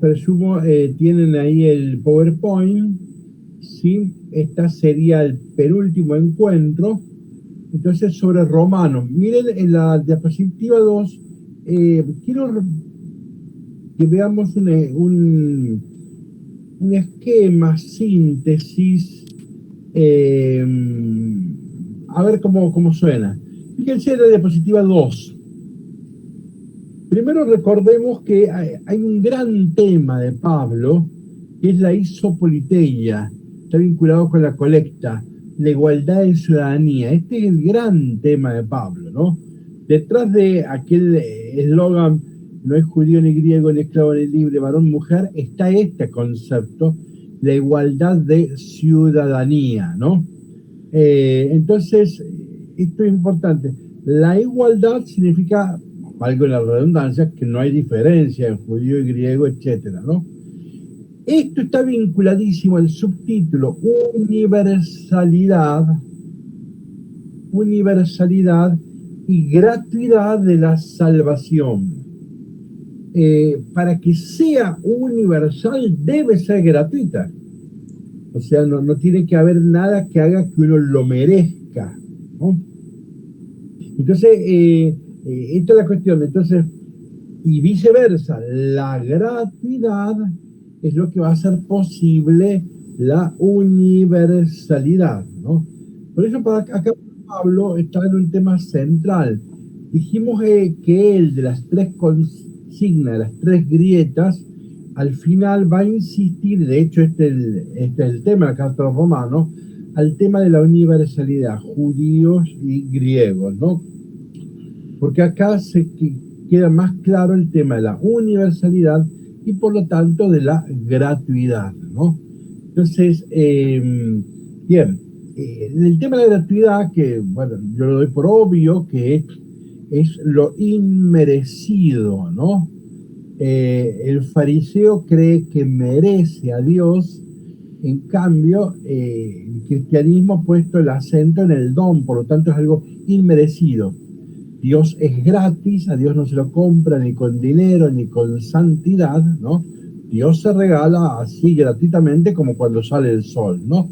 Presumo, tienen ahí el PowerPoint, ¿sí? Esta sería el penúltimo encuentro. Entonces, sobre Romanos. Miren en la diapositiva 2, quiero que veamos un esquema, síntesis, eh, a ver cómo suena. Fíjense en la diapositiva 2. Primero recordemos que hay un gran tema de Pablo, que es la isopoliteia, está vinculado con la colecta, la igualdad de ciudadanía. Este es el gran tema de Pablo, ¿no? Detrás de aquel eslogan, no es judío ni griego, ni esclavo ni libre, varón, mujer, está este concepto, la igualdad de ciudadanía, ¿no? Entonces, esto es importante. La igualdad significa, valga la redundancia, que no hay diferencia en judío y griego, etcétera, ¿no? Esto está vinculadísimo al subtítulo universalidad y gratuidad de la salvación. Para que sea universal debe ser gratuita. O sea, no tiene que haber nada que haga que uno lo merezca, ¿no? Entonces, esta es la cuestión. Entonces, y viceversa, la gratuidad es lo que va a hacer posible la universalidad, ¿no? Por eso acá Pablo está en un tema central. Dijimos que el de las tres consignas, de las tres grietas, al final va a insistir, de hecho este es el tema de la carta de los romanos, al tema de la universalidad, judíos y griegos, ¿no? Porque acá queda más claro el tema de la universalidad y por lo tanto de la gratuidad, ¿no? Entonces, bien, el tema de la gratuidad, que bueno, yo lo doy por obvio, que es lo inmerecido, ¿no? El fariseo cree que merece a Dios, en cambio, el cristianismo ha puesto el acento en el don, por lo tanto es algo inmerecido. Dios es gratis, a Dios no se lo compra ni con dinero ni con santidad, ¿no? Dios se regala así gratuitamente como cuando sale el sol, ¿no?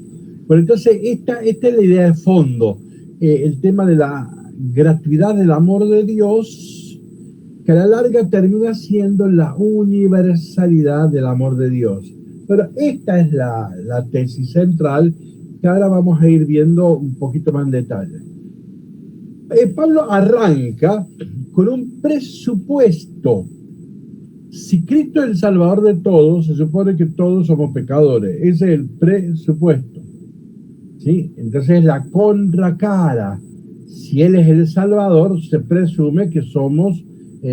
Pero entonces esta es la idea de fondo, el tema de la gratuidad del amor de Dios, que a la larga termina siendo la universalidad del amor de Dios. Pero esta es la tesis central que ahora vamos a ir viendo un poquito más en detalle. Pablo arranca con un presupuesto. Si Cristo es el Salvador de todos, se supone que todos somos pecadores. Ese es el presupuesto, ¿sí? Entonces la contracara. Si Él es el Salvador, se presume que somos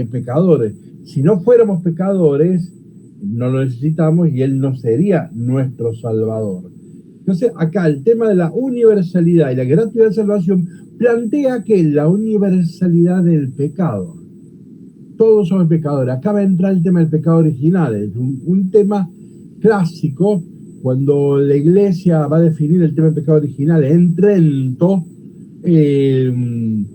pecadores. Si no fuéramos pecadores, no lo necesitamos y Él no sería nuestro Salvador. Entonces, acá el tema de la universalidad y la gratuidad de salvación plantea que la universalidad del pecado. Todos somos pecadores. Acá va a entrar el tema del pecado original. Es un tema clásico. Cuando la iglesia va a definir el tema del pecado original en Trento, el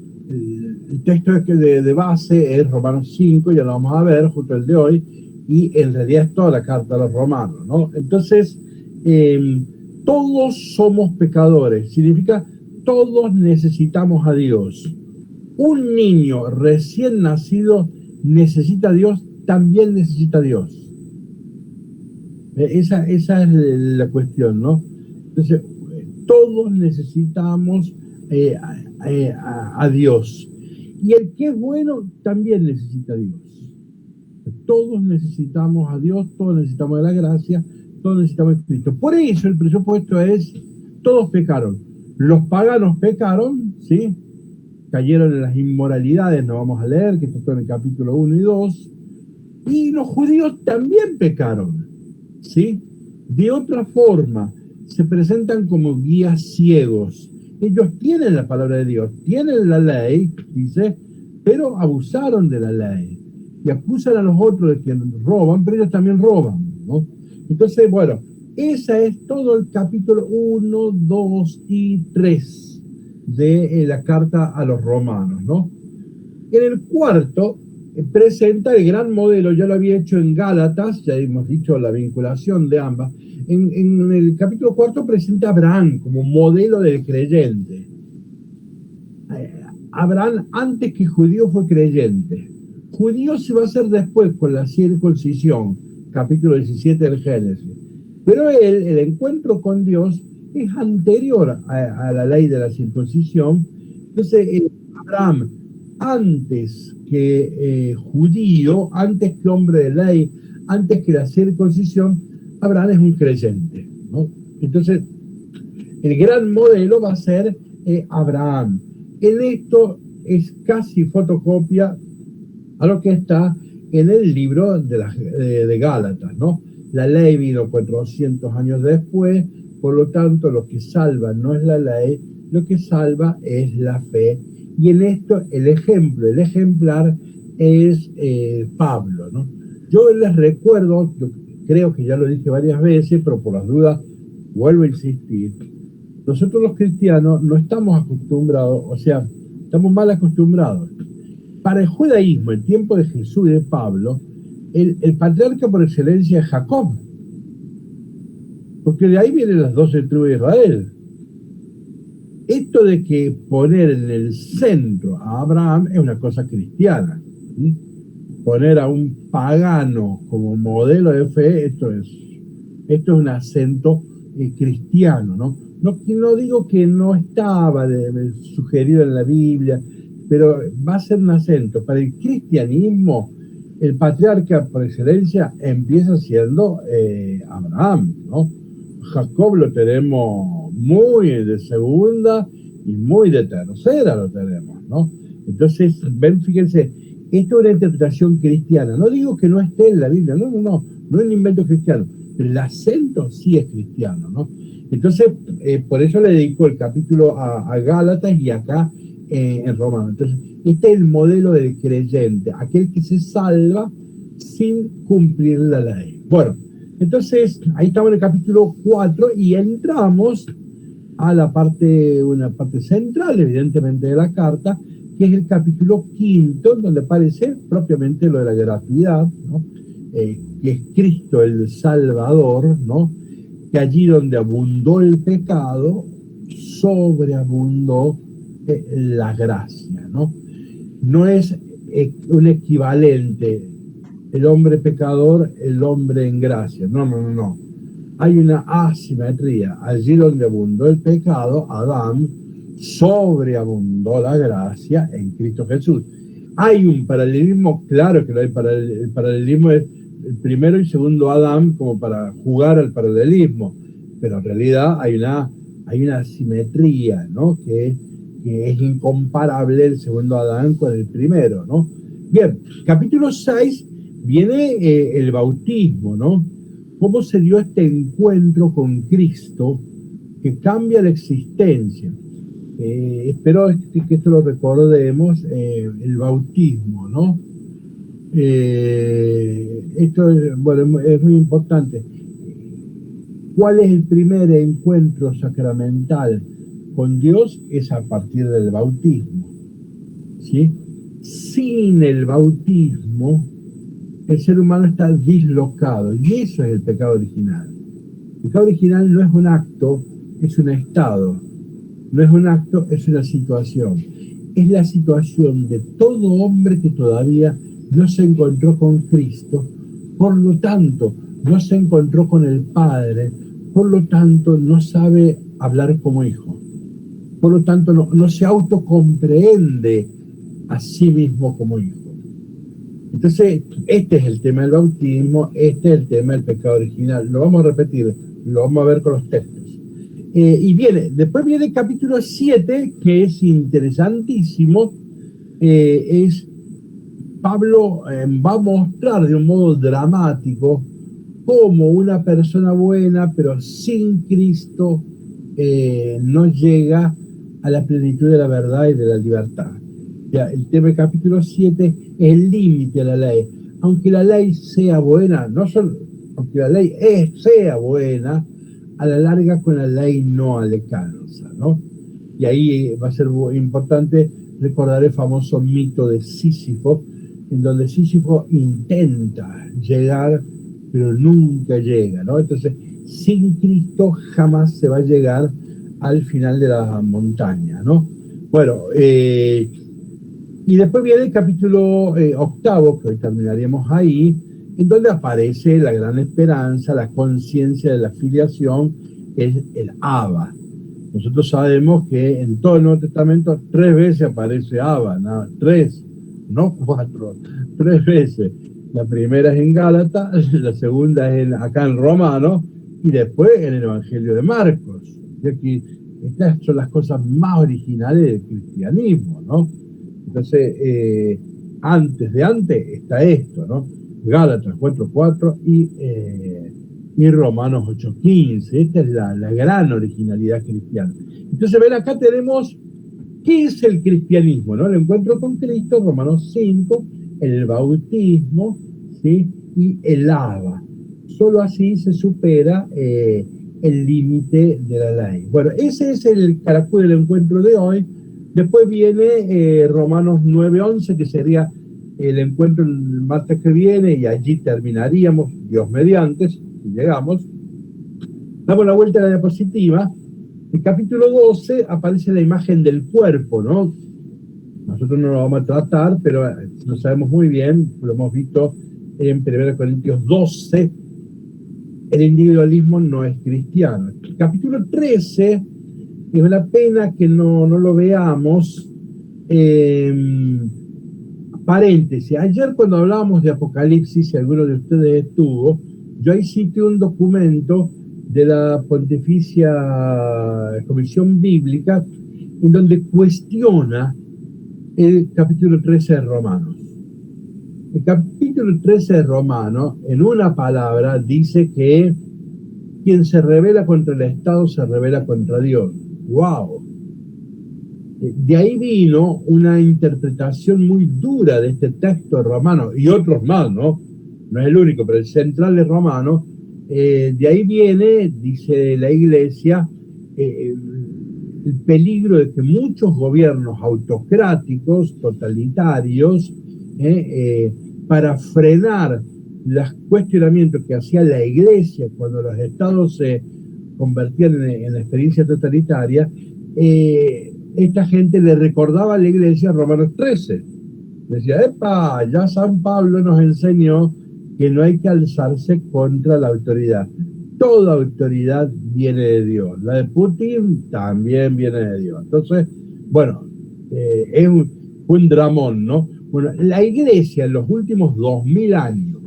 texto de base es Romanos 5, ya lo vamos a ver, justo el de hoy, y en realidad es toda la carta a los romanos, ¿no? Entonces, todos somos pecadores, significa todos necesitamos a Dios. Un niño recién nacido necesita a Dios, también necesita a Dios. Esa es la cuestión, ¿no? Entonces, todos necesitamos a Dios. Y el que es bueno también necesita a Dios. Todos necesitamos a Dios, todos necesitamos de la gracia, todos necesitamos de Cristo. Por eso el presupuesto es, todos pecaron. Los paganos pecaron, ¿sí? Cayeron en las inmoralidades, no vamos a leer, que esto está en el capítulo 1 y 2. Y los judíos también pecaron, ¿sí? De otra forma, se presentan como guías ciegos. Ellos tienen la palabra de Dios, tienen la ley, dice, pero abusaron de la ley. Y acusan a los otros de que roban, pero ellos también roban, ¿no? Entonces, bueno, ese es todo el capítulo 1, 2 y 3 de la carta a los romanos, ¿no? En el cuarto presenta el gran modelo, ya lo había hecho en Gálatas, ya hemos dicho la vinculación de ambas. En el capítulo 4 presenta a Abraham como modelo del creyente. Abraham, antes que judío, fue creyente. Judío se va a hacer después con la circuncisión, capítulo 17 del Génesis. Pero el encuentro con Dios es anterior a la ley de la circuncisión. Entonces, Abraham, antes que judío, antes que hombre de ley, antes que la circuncisión, Abraham es un creyente, ¿no? Entonces, el gran modelo va a ser Abraham. En esto es casi fotocopia a lo que está en el libro de Gálatas, ¿no? La ley vino 400 años después, por lo tanto lo que salva no es la ley, lo que salva es la fe. Y en esto el ejemplar es Pablo, ¿no? Yo les recuerdo, yo creo que ya lo dije varias veces, pero por las dudas vuelvo a insistir. Nosotros los cristianos no estamos acostumbrados, o sea, estamos mal acostumbrados. Para el judaísmo, en tiempo de Jesús y de Pablo, el patriarca por excelencia es Jacob, porque de ahí vienen las 12 tribus de Israel. Esto de que poner en el centro a Abraham es una cosa cristiana, ¿sí? Poner a un pagano como modelo de fe, esto es un acento cristiano, ¿no? No digo que no estaba sugerido en la Biblia, pero va a ser un acento. Para el cristianismo, el patriarca por excelencia empieza siendo Abraham, ¿no? Jacob lo tenemos muy de segunda y muy de tercera lo tenemos, ¿no? Entonces, ven, fíjense, esto es una interpretación cristiana. No digo que no esté en la Biblia, no es un invento cristiano, pero el acento sí es cristiano, ¿no? Entonces, por eso le dedico el capítulo a Gálatas y acá en Romanos. Entonces, este es el modelo del creyente, aquel que se salva sin cumplir la ley. Bueno, entonces, ahí estamos en el capítulo 4 y entramos a una parte central, evidentemente, de la carta, que es el capítulo 5, donde aparece propiamente lo de la gratuidad, ¿no? Que es Cristo el Salvador, ¿no? Que allí donde abundó el pecado, sobreabundó la gracia, ¿no? No es un equivalente el hombre pecador, el hombre en gracia. No. Hay una asimetría. Allí donde abundó el pecado, Adán, sobreabundó la gracia en Cristo Jesús. Hay un paralelismo, claro que lo hay. El paralelismo es el primero y segundo Adán como para jugar al paralelismo, pero en realidad hay una asimetría, ¿no? Que es incomparable el segundo Adán con el primero, ¿no? Bien, capítulo 6 viene el bautismo, ¿no? ¿Cómo se dio este encuentro con Cristo que cambia la existencia? Espero que esto lo recordemos, el bautismo, ¿no? Esto es muy importante. ¿Cuál es el primer encuentro sacramental con Dios? Es a partir del bautismo, ¿sí? Sin el bautismo, el ser humano está dislocado, y eso es el pecado original. El pecado original no es un acto, es un estado. No es un acto, es una situación. Es la situación de todo hombre que todavía no se encontró con Cristo, por lo tanto, no se encontró con el Padre, por lo tanto, no sabe hablar como hijo. Por lo tanto, no se autocomprende a sí mismo como hijo. Entonces, este es el tema del bautismo, este es el tema del pecado original. Lo vamos a repetir, lo vamos a ver con los textos. Después viene el capítulo 7, que es interesantísimo. Pablo va a mostrar de un modo dramático cómo una persona buena, pero sin Cristo, no llega a la plenitud de la verdad y de la libertad. Ya, el tema del capítulo 7 es el límite de la ley. Aunque la ley sea buena, aunque la ley sea buena, a la larga con la ley no alcanza, ¿no? Y ahí va a ser muy importante recordar el famoso mito de Sísifo, en donde Sísifo intenta llegar, pero nunca llega, ¿no? Entonces, sin Cristo jamás se va a llegar al final de la montaña, ¿no? Bueno, y después viene el capítulo octavo, que hoy terminaríamos ahí, en donde aparece la gran esperanza, la conciencia de la filiación, que es el Abba. Nosotros sabemos que en todo el Nuevo Testamento 3 veces aparece Abba, ¿no? 3, no 4, 3 veces. La primera es en Gálatas, la segunda es acá en Romanos, y después en el Evangelio de Marcos. Ya que estas son las cosas más originales del cristianismo, ¿no? Entonces, antes está esto, ¿no? Gálatas 4:4 y Romanos 8:15. Esta es la gran originalidad cristiana. Entonces, ven, acá tenemos qué es el cristianismo, ¿no? El encuentro con Cristo, Romanos 5, el bautismo, ¿sí? Y el Abba. Solo así se supera el límite de la ley. Bueno, ese es el caracol del encuentro de hoy. Después viene Romanos 9:11, que sería el encuentro el martes que viene, y allí terminaríamos, Dios mediante, si llegamos. Damos la vuelta a la diapositiva. En capítulo 12 aparece la imagen del cuerpo, ¿no? Nosotros no lo vamos a tratar, pero lo sabemos muy bien, lo hemos visto en 1 Corintios 12, el individualismo no es cristiano. El capítulo 13, es una pena que no lo veamos. Paréntesis, ayer cuando hablábamos de Apocalipsis, si alguno de ustedes estuvo, yo ahí cité un documento de la Pontificia Comisión Bíblica en donde cuestiona el capítulo 13 de Romanos. El capítulo 13 de Romanos, en una palabra, dice que quien se rebela contra el Estado se rebela contra Dios. ¡Wow! De ahí vino una interpretación muy dura de este texto de Romanos, y otros más, ¿no? No es el único, pero el central de Romanos. De ahí viene, dice la Iglesia, el peligro de que muchos gobiernos autocráticos, totalitarios, para frenar los cuestionamientos que hacía la Iglesia cuando los estados se convertían en la experiencia totalitaria, esta gente le recordaba a la Iglesia Romanos 13. Decía, epa, ya San Pablo nos enseñó que no hay que alzarse contra la autoridad. Toda autoridad viene de Dios. La de Putin también viene de Dios. Entonces, bueno, fue un dramón, ¿no? Bueno, la Iglesia en los últimos 2000 años,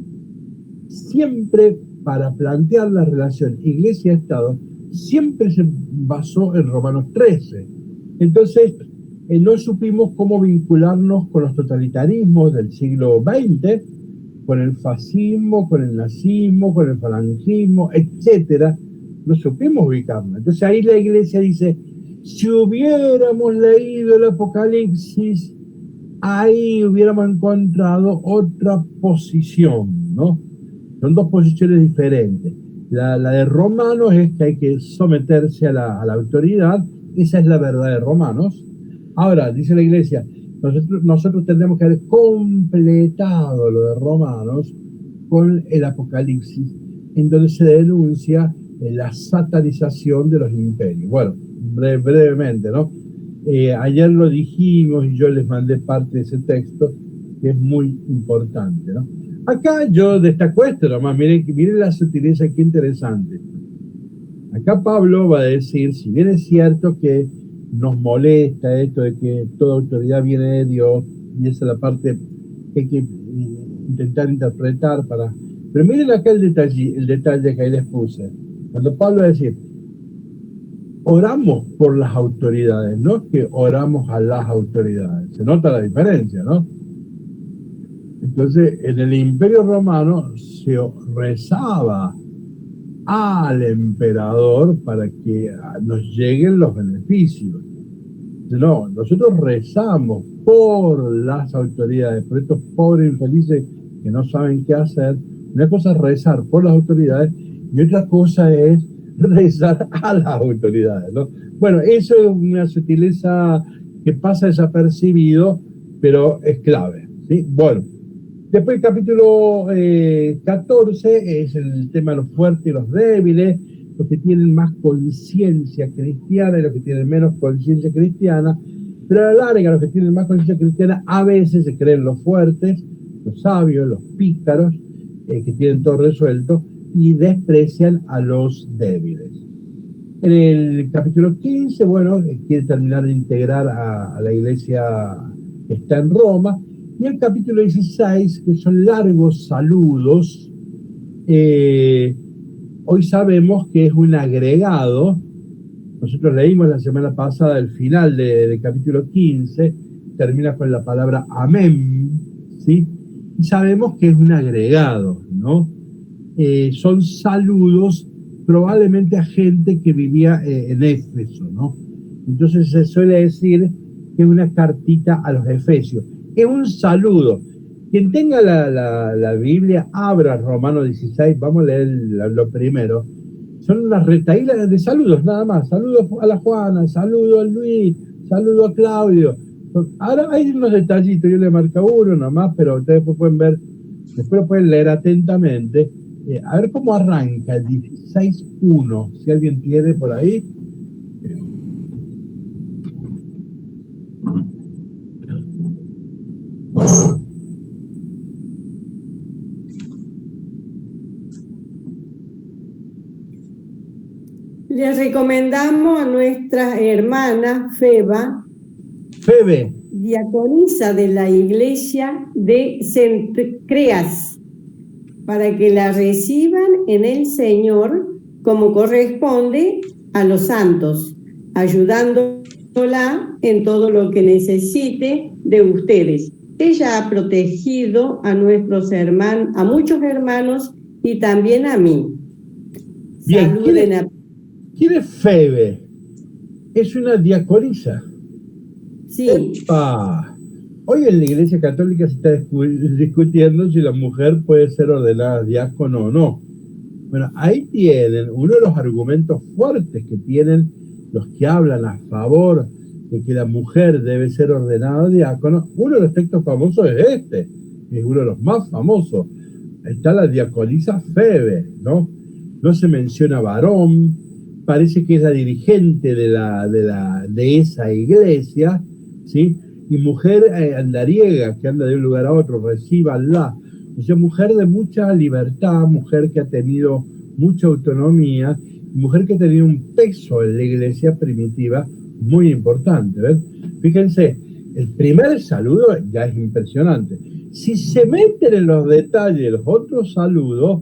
siempre para plantear la relación Iglesia-Estado, siempre se basó en Romanos 13. Entonces, no supimos cómo vincularnos con los totalitarismos del siglo XX, con el fascismo, con el nazismo, con el falangismo, etcétera. No supimos ubicarnos. Entonces ahí la Iglesia dice, si hubiéramos leído el Apocalipsis, ahí hubiéramos encontrado otra posición, ¿no? Son dos posiciones diferentes. La de Romanos es que hay que someterse a la autoridad. Esa es la verdad de Romanos. Ahora, dice la Iglesia, nosotros tendremos que haber completado lo de Romanos con el Apocalipsis, en donde se denuncia la satanización de los imperios. Bueno, brevemente, ¿no? Ayer lo dijimos y yo les mandé parte de ese texto, que es muy importante, ¿no? Acá yo destaco esto nomás, miren la sutileza, qué interesante. Acá Pablo va a decir, si bien es cierto que nos molesta esto de que toda autoridad viene de Dios, y esa es la parte que hay que intentar interpretar para... Pero miren acá el detalle que ahí les puse. Cuando Pablo va a decir, oramos por las autoridades, no es que oramos a las autoridades. Se nota la diferencia, ¿no? Entonces, en el Imperio Romano se rezaba al emperador para que nos lleguen los beneficios. No, nosotros rezamos por las autoridades, por estos pobres infelices que no saben qué hacer. Una cosa es rezar por las autoridades y otra cosa es rezar a las autoridades, ¿no? Bueno, eso es una sutileza que pasa desapercibido, pero es clave, ¿sí? Bueno, Después el capítulo 14 es el tema de los fuertes y los débiles, los que tienen más conciencia cristiana y los que tienen menos conciencia cristiana, pero a la larga los que tienen más conciencia cristiana a veces se creen los fuertes, los sabios, los pícaros, que tienen todo resuelto, y desprecian a los débiles. En el capítulo 15, bueno, quiere terminar de integrar a la iglesia que está en Roma, y el capítulo 16, que son largos saludos, hoy sabemos que es un agregado. Nosotros leímos la semana pasada el final del capítulo 15, termina con la palabra amén, ¿sí? Y sabemos que es un agregado, ¿no? Son saludos probablemente a gente que vivía en Éfeso, ¿no? Entonces se suele decir que es una cartita a los efesios. Es un saludo. Quien tenga la Biblia, abra Romanos 16, vamos a leer lo primero. Son unas retaílas de saludos, nada más. Saludos a la Juana, saludos a Luis, saludos a Claudio. Ahora hay unos detallitos, yo le marco uno nomás, pero ustedes pueden ver, después lo pueden leer atentamente. A ver cómo arranca el 16.1, si alguien tiene por ahí. Les recomendamos a nuestra hermana Febe, diaconisa de la iglesia de Cencreas, para que la reciban en el Señor como corresponde a los santos, ayudándola en todo lo que necesite de ustedes. Ella ha protegido a nuestros hermanos, a muchos hermanos y también a mí. Bien, ¿quién es Febe? Es una diaconisa. Sí. ¡Epa! Hoy en la Iglesia Católica se está discutiendo si la mujer puede ser ordenada diácono o no. Bueno, ahí tienen uno de los argumentos fuertes que tienen los que hablan a favor de que la mujer debe ser ordenada diácono. Uno de los textos famosos es es uno de los más famosos. Ahí está la diaconisa Febe, ¿no? No se menciona varón, parece que es la dirigente de esa iglesia, ¿sí? Y mujer andariega, que anda de un lugar a otro, recíbanla. O sea, mujer de mucha libertad, mujer que ha tenido mucha autonomía, mujer que ha tenido un peso en la iglesia primitiva muy importante, ¿ven? Fíjense, el primer saludo ya es impresionante. Si se meten en los detalles de los otros saludos,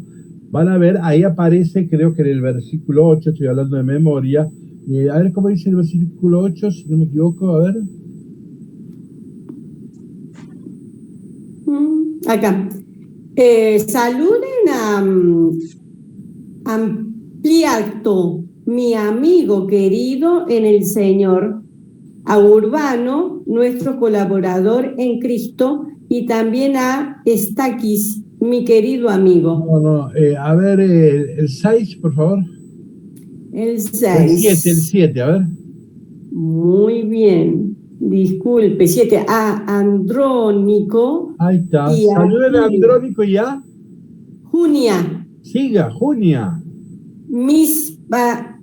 van a ver, ahí aparece, creo que en el versículo 8, estoy hablando de memoria, a ver cómo dice el versículo 8, si no me equivoco, a ver. Acá. Saluden a Ampliato, mi amigo querido en el Señor, a Urbano, nuestro colaborador en Cristo, y también a Estaquis, mi querido amigo. A ver, el 6, por favor. El 6. El 7, a ver. Muy bien. Disculpe, 7. A Andrónico. Ahí está. Saluden a Andrónico y a Junia. Siga, Junia. Mis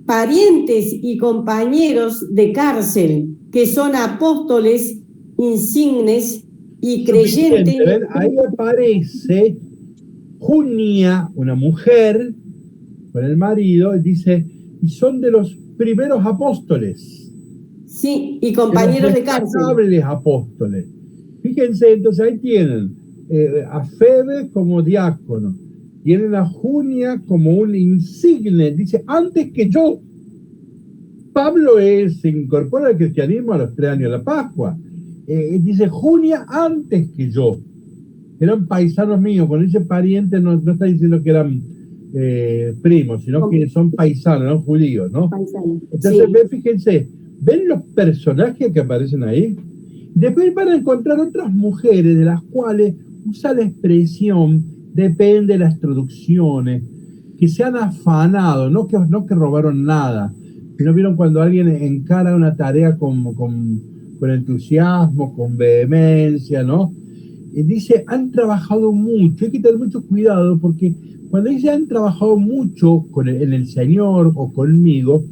parientes y compañeros de cárcel, que son apóstoles insignes y creyentes. ¿Ven? Ahí aparece Junia, una mujer, con el marido, y dice, y son de los primeros apóstoles. Sí, y compañeros de cárcel. Apóstoles. Fíjense, entonces ahí tienen a Febe como diácono, tienen a Junia como un insigne, dice, antes que yo. Pablo se incorpora al cristianismo a los 3 años de la Pascua. Dice Junia antes que yo. Eran paisanos míos, cuando dice pariente no está diciendo que eran primos, sino que son paisanos, eran judíos, ¿no? Paisanos. Entonces, sí. Fíjense, ¿ven los personajes que aparecen ahí? Después van a encontrar otras mujeres de las cuales usa la expresión, depende de las traducciones, que se han afanado, no que robaron nada, sino vieron cuando alguien encara una tarea con entusiasmo, con vehemencia, ¿no? dice, han trabajado mucho. Hay que tener mucho cuidado porque cuando dice han trabajado mucho en el Señor o conmigo,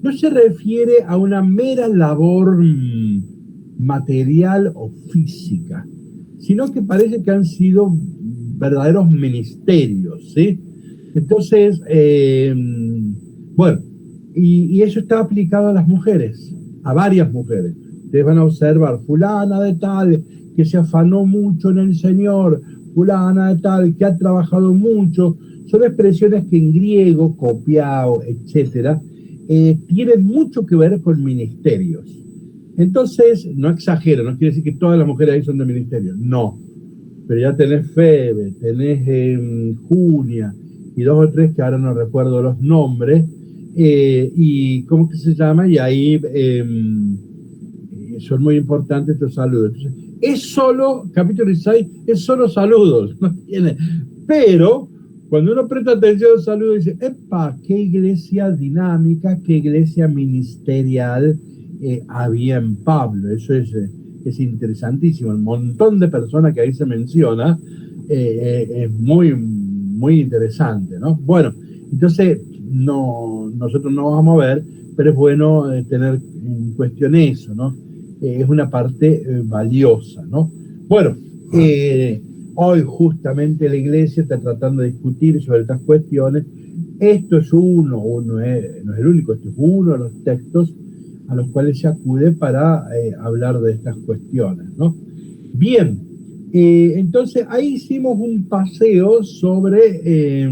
no se refiere a una mera labor material o física, sino que parece que han sido verdaderos ministerios, ¿sí? Entonces, bueno, y eso está aplicado a las mujeres, a varias mujeres. Ustedes van a observar, fulana de tal, que se afanó mucho en el Señor, fulana de tal, que ha trabajado mucho. Son expresiones que en griego, copiado, etcétera, tienen mucho que ver con ministerios. Entonces, no exagero, no quiere decir que todas las mujeres ahí son de ministerios, no. Pero ya tenés Febe, tenés Junia, y 2 o 3 que ahora no recuerdo los nombres, y ¿cómo que se llama? Y ahí son muy importantes estos saludos. Entonces, es solo, capítulo 16, es solo saludos, no tiene. Pero cuando uno presta atención a los saludos, dice, ¡epa! ¡Qué iglesia dinámica, qué iglesia ministerial había en Pablo! Eso es interesantísimo. El montón de personas que ahí se menciona es muy, muy interesante, ¿no? Bueno, entonces nosotros no vamos a ver, pero es bueno tener en cuestión eso, ¿no? Es una parte valiosa, ¿no? Bueno, hoy justamente la iglesia está tratando de discutir sobre estas cuestiones. Esto es no es el único, esto es uno de los textos a los cuales se acude para hablar de estas cuestiones, ¿no? Bien, entonces ahí hicimos un paseo sobre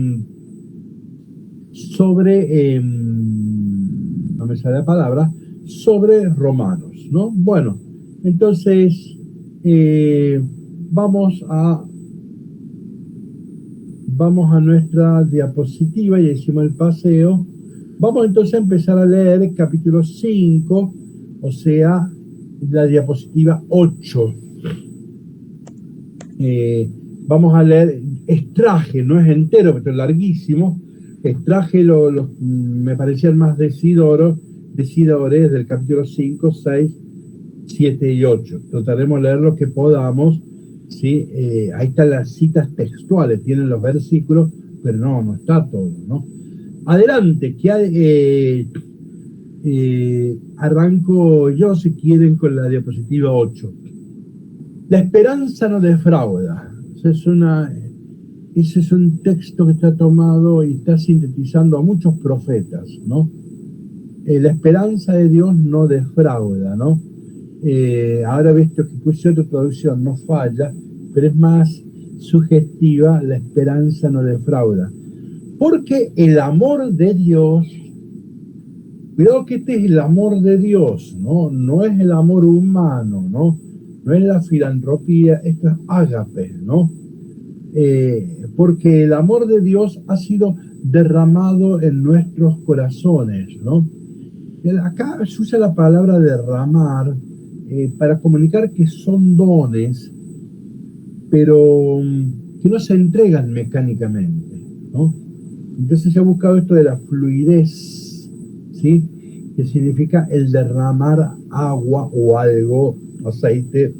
no me sale la palabra, sobre Romanos, ¿no? Bueno, entonces vamos a nuestra diapositiva, ya hicimos el paseo. Vamos entonces a empezar a leer el capítulo 5, o sea, la diapositiva 8. Vamos a leer, extraje, no es entero, pero es larguísimo, extraje me parecían más decidores del capítulo 5, 6, 7 y 8. Trataremos de leer lo que podamos, ¿sí? Ahí están las citas textuales, tienen los versículos, pero no está todo, ¿no? Adelante, que arranco yo, si quieren, con la diapositiva 8. La esperanza no defrauda. Ese es un texto que está tomado y está sintetizando a muchos profetas, ¿no? La esperanza de Dios no defrauda, ¿no? Ahora he visto que puse otra traducción, no falla, pero es más sugestiva, la esperanza no defrauda. Porque el amor de Dios, cuidado que este es el amor de Dios, ¿no? No es el amor humano, ¿no? No es la filantropía, esto es ágape, ¿no? Porque el amor de Dios ha sido derramado en nuestros corazones, ¿no? Acá se usa la palabra derramar para comunicar que son dones, pero que no se entregan mecánicamente, ¿no? Entonces se ha buscado esto de la fluidez, ¿sí? Que significa el derramar agua o algo, aceite,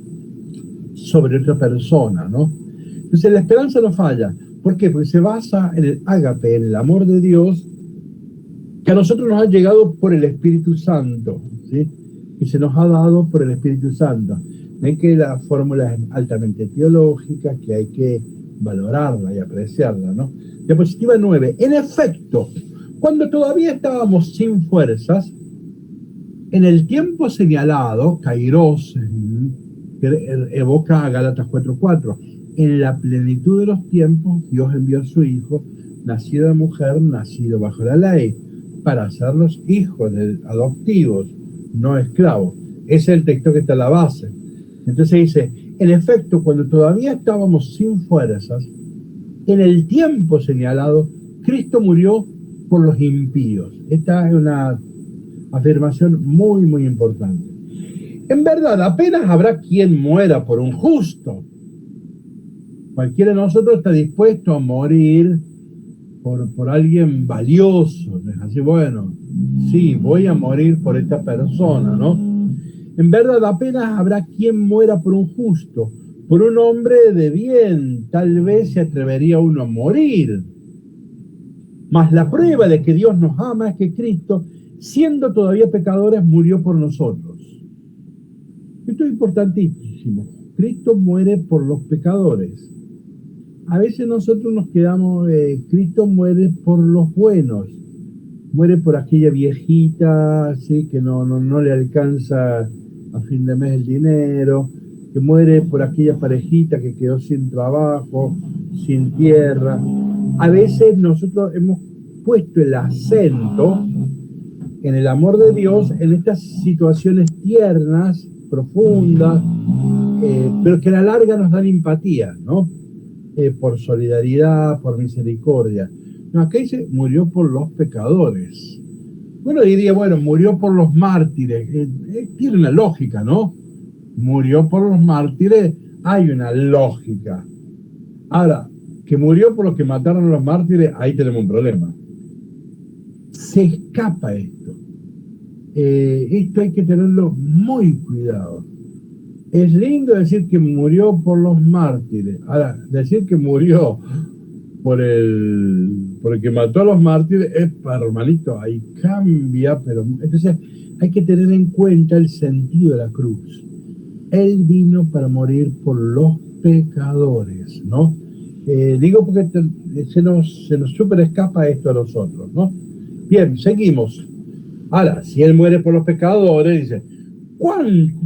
sobre otra persona, ¿no? Entonces la esperanza no falla. ¿Por qué? Porque se basa en el ágape, en el amor de Dios, que a nosotros nos ha llegado por el Espíritu Santo, ¿sí? Y se nos ha dado por el Espíritu Santo. Ven que la fórmula es altamente teológica, que hay que valorarla y apreciarla, ¿no? Diapositiva 9. En efecto, cuando todavía estábamos sin fuerzas, en el tiempo señalado, Kairos, que evoca a Gálatas 4:4, en la plenitud de los tiempos, Dios envió a su Hijo, nacido de mujer, nacido bajo la ley, para hacerlos hijos adoptivos, no esclavos. Ese es el texto que está a la base. Entonces dice, en efecto, cuando todavía estábamos sin fuerzas, en el tiempo señalado, Cristo murió por los impíos. Esta es una afirmación muy, muy importante. En verdad, apenas habrá quien muera por un justo. Cualquiera de nosotros está dispuesto a morir por alguien valioso. Es así, bueno, sí, voy a morir por esta persona, ¿no? En verdad, apenas habrá quien muera por un justo, por un hombre de bien, tal vez se atrevería uno a morir. Mas la prueba de que Dios nos ama es que Cristo, siendo todavía pecadores, murió por nosotros. Esto es importantísimo. Cristo muere por los pecadores. A veces nosotros nos quedamos, Cristo muere por los buenos. Muere por aquella viejita, ¿sí? Que no le alcanza a fin de mes el dinero, que muere por aquella parejita que quedó sin trabajo, sin tierra. A veces nosotros hemos puesto el acento en el amor de Dios en estas situaciones tiernas, profundas, pero que a la larga nos dan empatía, ¿no? Por solidaridad, por misericordia. No, acá dice, murió por los pecadores. Bueno, diría, bueno, murió por los mártires. Tiene una lógica, ¿no? Murió por los mártires, hay una lógica. Ahora, que murió por los que mataron a los mártires, ahí tenemos un problema. Se escapa esto. Esto hay que tenerlo muy cuidado. Es lindo decir que murió por los mártires. Ahora, decir que murió por el que mató a los mártires, hermanito, ahí cambia, pero entonces hay que tener en cuenta el sentido de la cruz. Él vino para morir por los pecadores, ¿no? Digo porque se nos super escapa esto a nosotros, ¿no? Bien, seguimos. Ahora, si él muere por los pecadores, dice,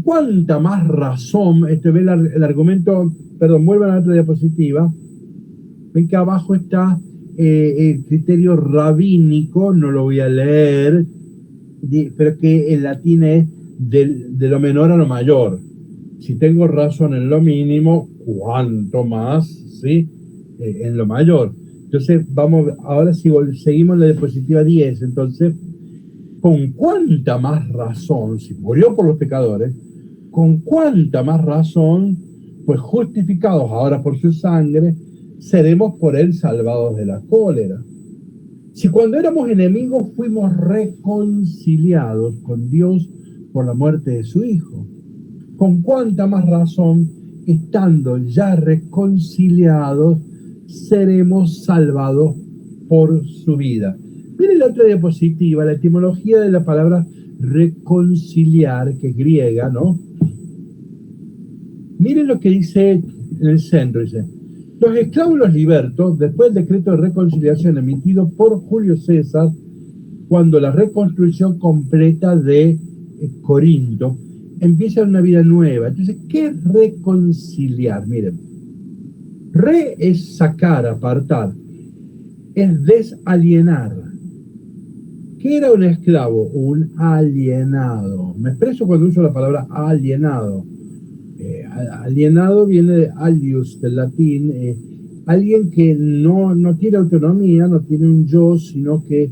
¿cuánta más razón? Ve el argumento, perdón, vuelvan a la otra diapositiva. Ven que abajo está el criterio rabínico, no lo voy a leer, pero que en latín es de lo menor a lo mayor. Si tengo razón en lo mínimo, ¿cuánto más? ¿Sí? En lo mayor. Entonces, vamos, ahora seguimos la diapositiva 10. Entonces, ¿con cuánta más razón, si murió por los pecadores, con cuánta más razón, pues justificados ahora por su sangre, seremos por él salvados de la cólera? Si cuando éramos enemigos fuimos reconciliados con Dios por la muerte de su Hijo, con cuánta más razón, estando ya reconciliados, seremos salvados por su vida. Miren la otra diapositiva, la etimología de la palabra reconciliar, que es griega, ¿no? Miren lo que dice en el centro, dice: los esclavos y los libertos, después del decreto de reconciliación emitido por Julio César, cuando la reconstrucción completa de Corinto, empieza una vida nueva. Entonces, ¿qué es reconciliar? Miren, re es sacar, apartar, es desalienar. ¿Qué era un esclavo? Un alienado. Me expreso cuando uso la palabra alienado. Alienado viene de alius, del latín, alguien que no tiene autonomía, no tiene un yo, sino que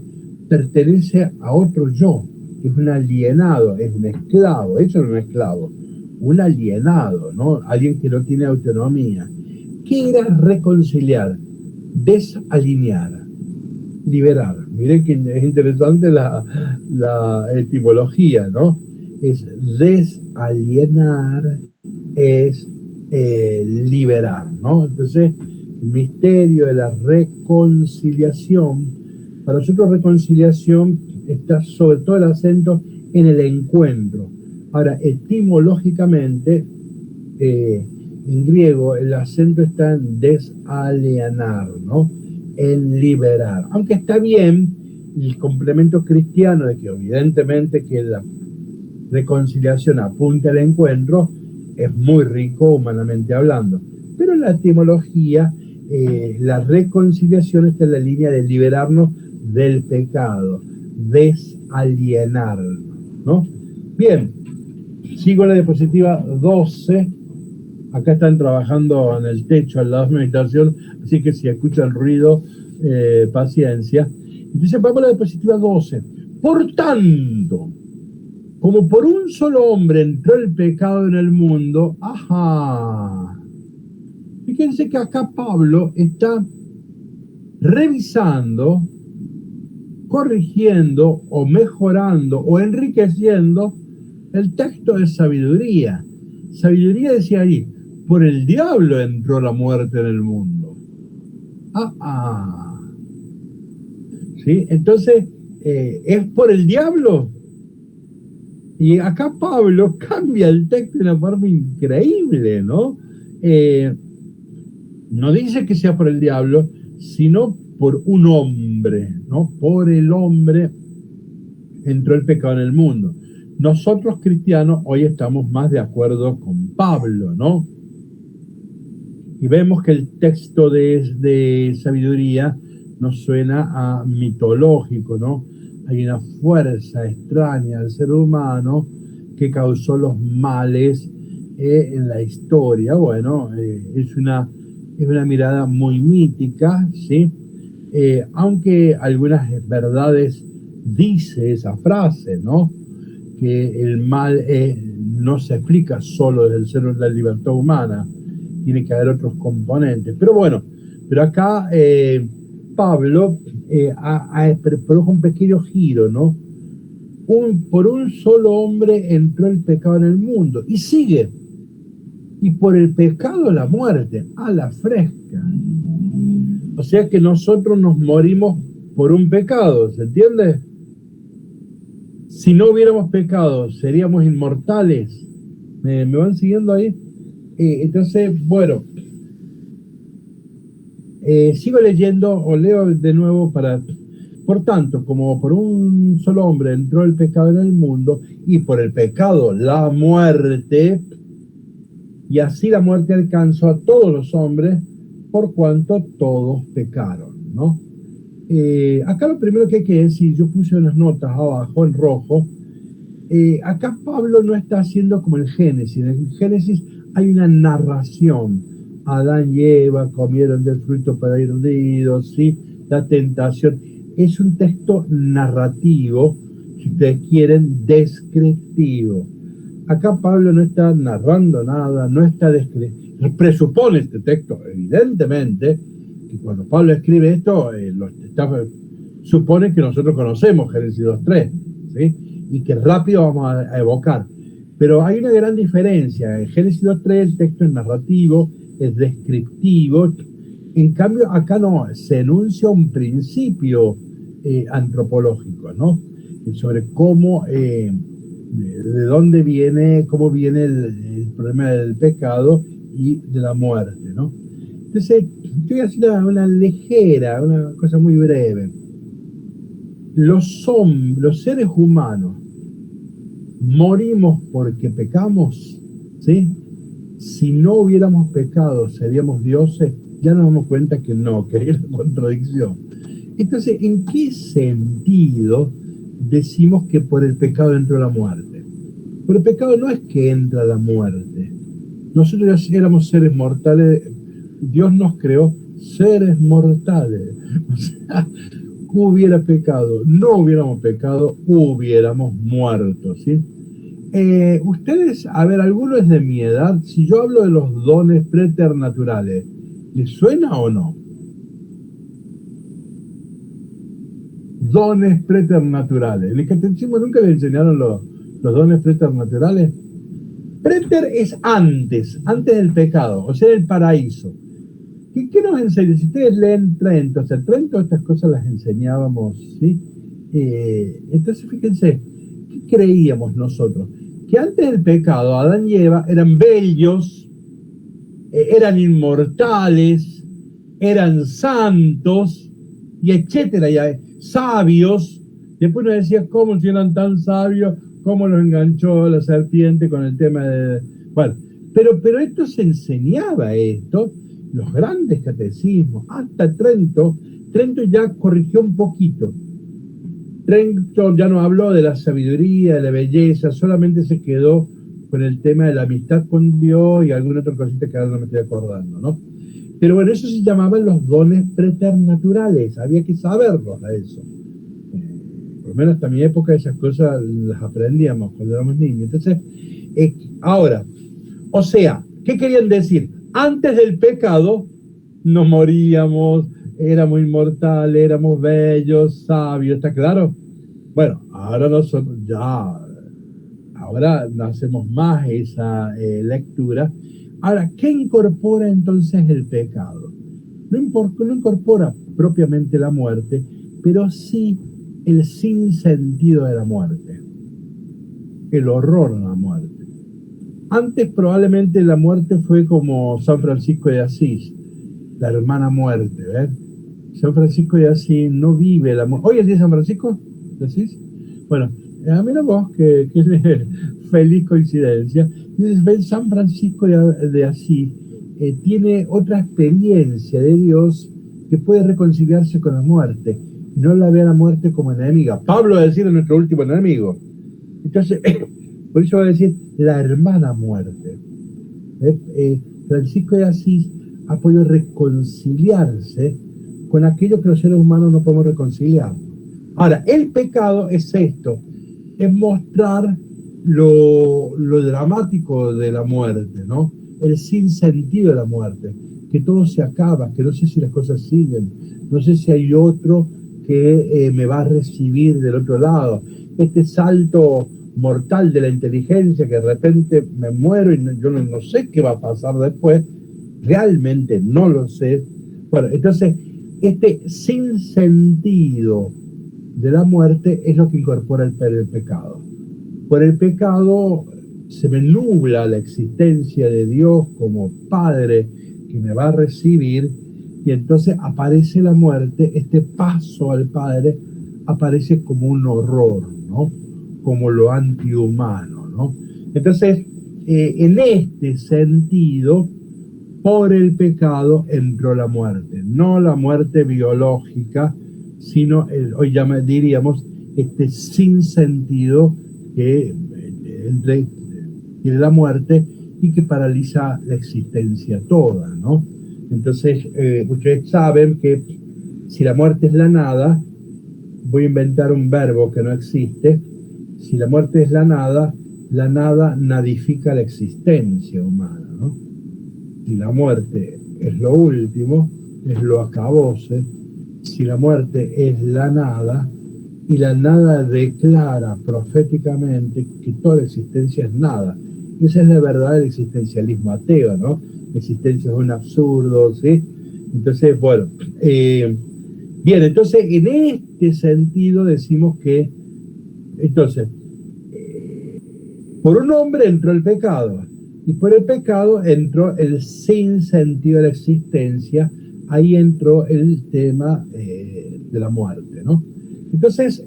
pertenece a otro yo, que es un alienado, es un esclavo. Eso es un esclavo, un alienado, ¿no? Alguien que no tiene autonomía. ¿Qué era reconciliar? Desalinear, liberar. Miren que es interesante la etimología, ¿no? Es desalienar, es liberar, ¿no? Entonces, el misterio de la reconciliación, para nosotros reconciliación está sobre todo el acento en el encuentro. Ahora, etimológicamente, en griego, el acento está en desalienar, ¿no? En liberar. Aunque está bien el complemento cristiano de que evidentemente que la reconciliación apunta al encuentro, es muy rico humanamente hablando. Pero en la etimología, la reconciliación está en la línea de liberarnos del pecado, desalienar, ¿no? Bien, sigo en la diapositiva 12. Acá están trabajando en el techo al lado de mi habitación, así que si escuchan ruido, paciencia. Entonces vamos a la diapositiva 12. Por tanto, como por un solo hombre entró el pecado en el mundo, fíjense que acá Pablo está revisando, corrigiendo o mejorando o enriqueciendo el texto de sabiduría. Sabiduría decía ahí, por el diablo entró la muerte en el mundo. ¿Sí? Entonces, ¿es por el diablo? Y acá Pablo cambia el texto de una forma increíble, ¿no? No dice que sea por el diablo, sino por un hombre, ¿no? Por el hombre entró el pecado en el mundo. Nosotros cristianos hoy estamos más de acuerdo con Pablo, ¿no? Y vemos que el texto de sabiduría nos suena a mitológico, ¿no? Hay una fuerza extraña al ser humano que causó los males en la historia. Bueno, es una mirada muy mítica, ¿sí? Aunque algunas verdades dice esa frase, ¿no? Que el mal no se explica solo desde el seno de la libertad humana, tiene que haber otros componentes. Pero bueno, pero acá Pablo produjo un pequeño giro, ¿no? Por un solo hombre entró el pecado en el mundo y sigue. Y por el pecado la muerte, a la fresca. O sea que nosotros nos morimos por un pecado, ¿se entiende? Si no hubiéramos pecado, seríamos inmortales. ¿Me van siguiendo ahí? Entonces, bueno, sigo leyendo o leo de nuevo para... Por tanto, como por un solo hombre entró el pecado en el mundo y por el pecado la muerte, y así la muerte alcanzó a todos los hombres por cuanto todos pecaron, ¿no? Acá lo primero que hay que decir, yo puse unas notas abajo en rojo. Acá Pablo no está haciendo como el Génesis. En el Génesis hay una narración. Adán y Eva comieron del fruto perdidos, ¿sí? La tentación. Es un texto narrativo, si ustedes quieren, descriptivo. Acá Pablo no está narrando nada, no está describiendo. Presupone este texto, evidentemente, que cuando Pablo escribe esto, supone que nosotros conocemos Génesis 2:3, ¿sí? Y que rápido vamos a evocar. Pero hay una gran diferencia. En Génesis 2:3 el texto es narrativo, es descriptivo. En cambio, acá no, se enuncia un principio antropológico, ¿no? Sobre cómo, de dónde viene, cómo viene el problema del pecado y de la muerte, ¿no? Entonces, yo voy a hacer una ligera, una cosa muy breve. Los seres humanos morimos porque pecamos, ¿sí? Si no hubiéramos pecado, ¿seríamos dioses? Ya nos damos cuenta que no, que hay una contradicción. Entonces, ¿en qué sentido decimos que por el pecado entró la muerte? Por el pecado no es que entra la muerte. Nosotros ya éramos seres mortales, Dios nos creó seres mortales. O sea, hubiera pecado, no hubiéramos pecado, hubiéramos muerto, ¿sí? Ustedes, a ver, alguno es de mi edad, si yo hablo de los dones preternaturales, ¿les suena o no? Dones preternaturales. ¿En el catecismo nunca les enseñaron los dones preternaturales? Preter es antes del pecado, o sea, el paraíso. ¿Qué nos enseña? Si ustedes leen Trento, o sea, Trento estas cosas las enseñábamos, ¿sí? Entonces, fíjense, ¿qué creíamos nosotros? Que antes del pecado, Adán y Eva eran bellos, eran inmortales, eran santos, y etcétera, ya, sabios. Después nos decía, ¿cómo si eran tan sabios? ¿Cómo los enganchó la serpiente con el tema de...? Bueno, pero esto se enseñaba esto, los grandes catecismos, hasta Trento ya corrigió un poquito. Trento ya no habló de la sabiduría, de la belleza, solamente se quedó con el tema de la amistad con Dios y alguna otra cosita que ahora no me estoy acordando, ¿no? Pero bueno, eso se llamaban los dones preternaturales, había que saberlos a eso. Por lo menos hasta mi época esas cosas las aprendíamos cuando éramos niños. Entonces, ahora, o sea, ¿qué querían decir? Antes del pecado nos moríamos, éramos inmortales, éramos bellos, sabios, ¿está claro? Bueno, ahora nosotros ahora no hacemos más esa lectura, Ahora, ¿qué incorpora entonces el pecado? No incorpora propiamente la muerte, pero sí el sinsentido de la muerte, el horror a la muerte. Antes probablemente la muerte fue como San Francisco de Asís, la hermana muerte, ¿ves? San Francisco de Asís no vive la muerte. ¿Hoy es día de San Francisco de Asís? Bueno, mira vos, que feliz coincidencia. Entonces, San Francisco de Asís tiene otra experiencia de Dios que puede reconciliarse con la muerte. No la ve a la muerte como enemiga. Pablo va a decir, es nuestro último enemigo. Entonces, por eso va a decir la hermana muerte. Francisco de Asís ha podido reconciliarse con aquello que los seres humanos no podemos reconciliar. Ahora, el pecado es esto, es mostrar lo dramático de la muerte, ¿no? El sinsentido de la muerte, que todo se acaba, que no sé si las cosas siguen, no sé si hay otro que me va a recibir del otro lado. Este salto mortal de la inteligencia, que de repente me muero y yo no sé qué va a pasar después, realmente no lo sé. Bueno, entonces, este sinsentido de la muerte es lo que incorpora el pecado. Por el pecado se me nubla la existencia de Dios como Padre que me va a recibir, y entonces aparece la muerte, este paso al Padre aparece como un horror, ¿no? Como lo antihumano, ¿no? Entonces, en este sentido, por el pecado entró la muerte, no la muerte biológica, sino hoy diríamos este sinsentido que tiene la muerte y que paraliza la existencia toda, ¿no? Entonces, ustedes saben que si la muerte es la nada, voy a inventar un verbo que no existe. Si la muerte es la nada nadifica la existencia humana, ¿no? Si la muerte es lo último, es lo acabose. Si la muerte es la nada, y la nada declara proféticamente que toda existencia es nada. Y esa es la verdad del existencialismo ateo, ¿no? La existencia es un absurdo, ¿sí? Entonces, bueno, bien, entonces en este sentido decimos que, entonces, por un hombre entró el pecado, y por el pecado entró el sinsentido de la existencia. Ahí entró el tema de la muerte, ¿no? Entonces,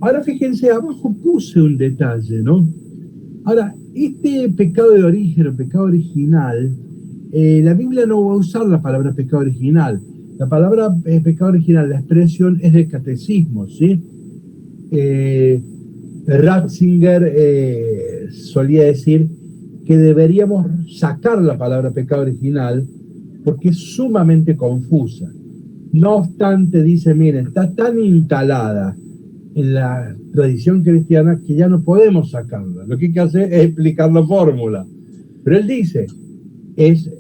ahora fíjense, abajo puse un detalle, ¿no? Ahora, este pecado de origen, el pecado original, la Biblia no va a usar la palabra pecado original. La palabra pecado original, la expresión es del catecismo, ¿sí? Ratzinger solía decir que deberíamos sacar la palabra pecado original porque es sumamente confusa. No obstante, dice, miren, está tan instalada en la tradición cristiana que ya no podemos sacarla. Lo que hay que hacer es explicar la fórmula. Pero él dice, es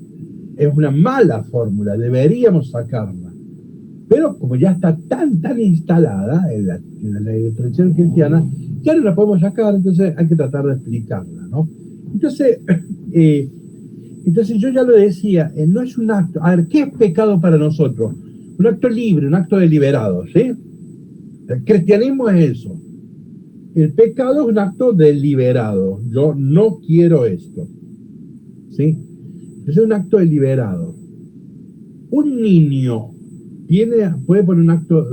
una mala fórmula, deberíamos sacarla. Pero como ya está tan instalada en la tradición cristiana, ya no la podemos sacar, entonces hay que tratar de explicarla, ¿no? Entonces yo ya lo decía, no es un acto. A ver, ¿qué es pecado para nosotros? Un acto libre, un acto deliberado, ¿sí? El cristianismo es eso. El pecado es un acto deliberado. Yo no quiero esto, ¿sí? Es un acto deliberado. Un niño puede poner un acto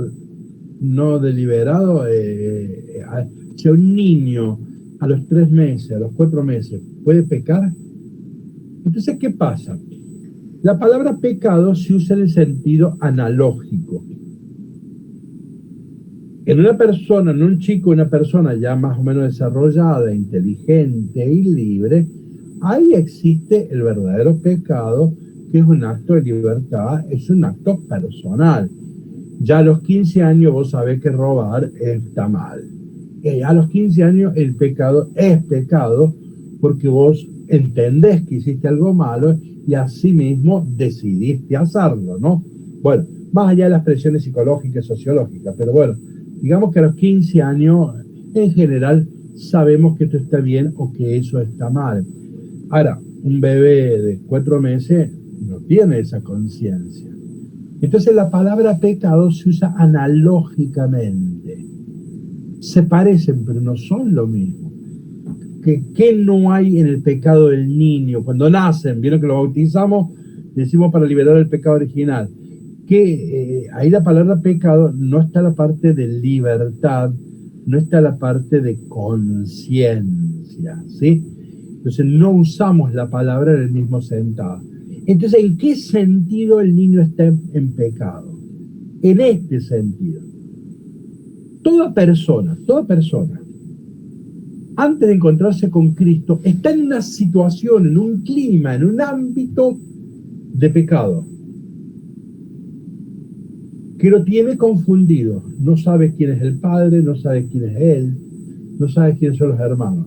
no deliberado. Si un niño a los 3 meses, a los 4 meses, puede pecar. Entonces, ¿qué pasa? La palabra pecado se usa en el sentido analógico. En una persona, en un chico, una persona ya más o menos desarrollada, inteligente y libre, ahí existe el verdadero pecado, que es un acto de libertad, es un acto personal. Ya a los 15 años vos sabés que robar está mal. A los 15 años el pecado es pecado porque vos entendés que hiciste algo malo y así mismo decidiste hacerlo, ¿no? Bueno, más allá de las presiones psicológicas y sociológicas, pero bueno, digamos que a los 15 años, en general, sabemos que esto está bien o que eso está mal. Ahora, Un bebé de 4 meses no tiene esa conciencia. Entonces la palabra pecado se usa analógicamente. Se parecen, pero no son lo mismo. ¿Qué no hay en el pecado del niño? Cuando nacen, vieron que lo bautizamos, decimos para liberar el pecado original. Que ahí la palabra pecado no está la parte de libertad, no está la parte de conciencia, ¿sí? Entonces no usamos la palabra en el mismo sentido. Entonces, ¿en qué sentido el niño está en pecado? En este sentido. Toda persona, antes de encontrarse con Cristo, está en una situación, en un clima, en un ámbito de pecado, que lo tiene confundido. No sabe quién es el Padre, no sabe quién es Él, no sabe quiénes son los hermanos.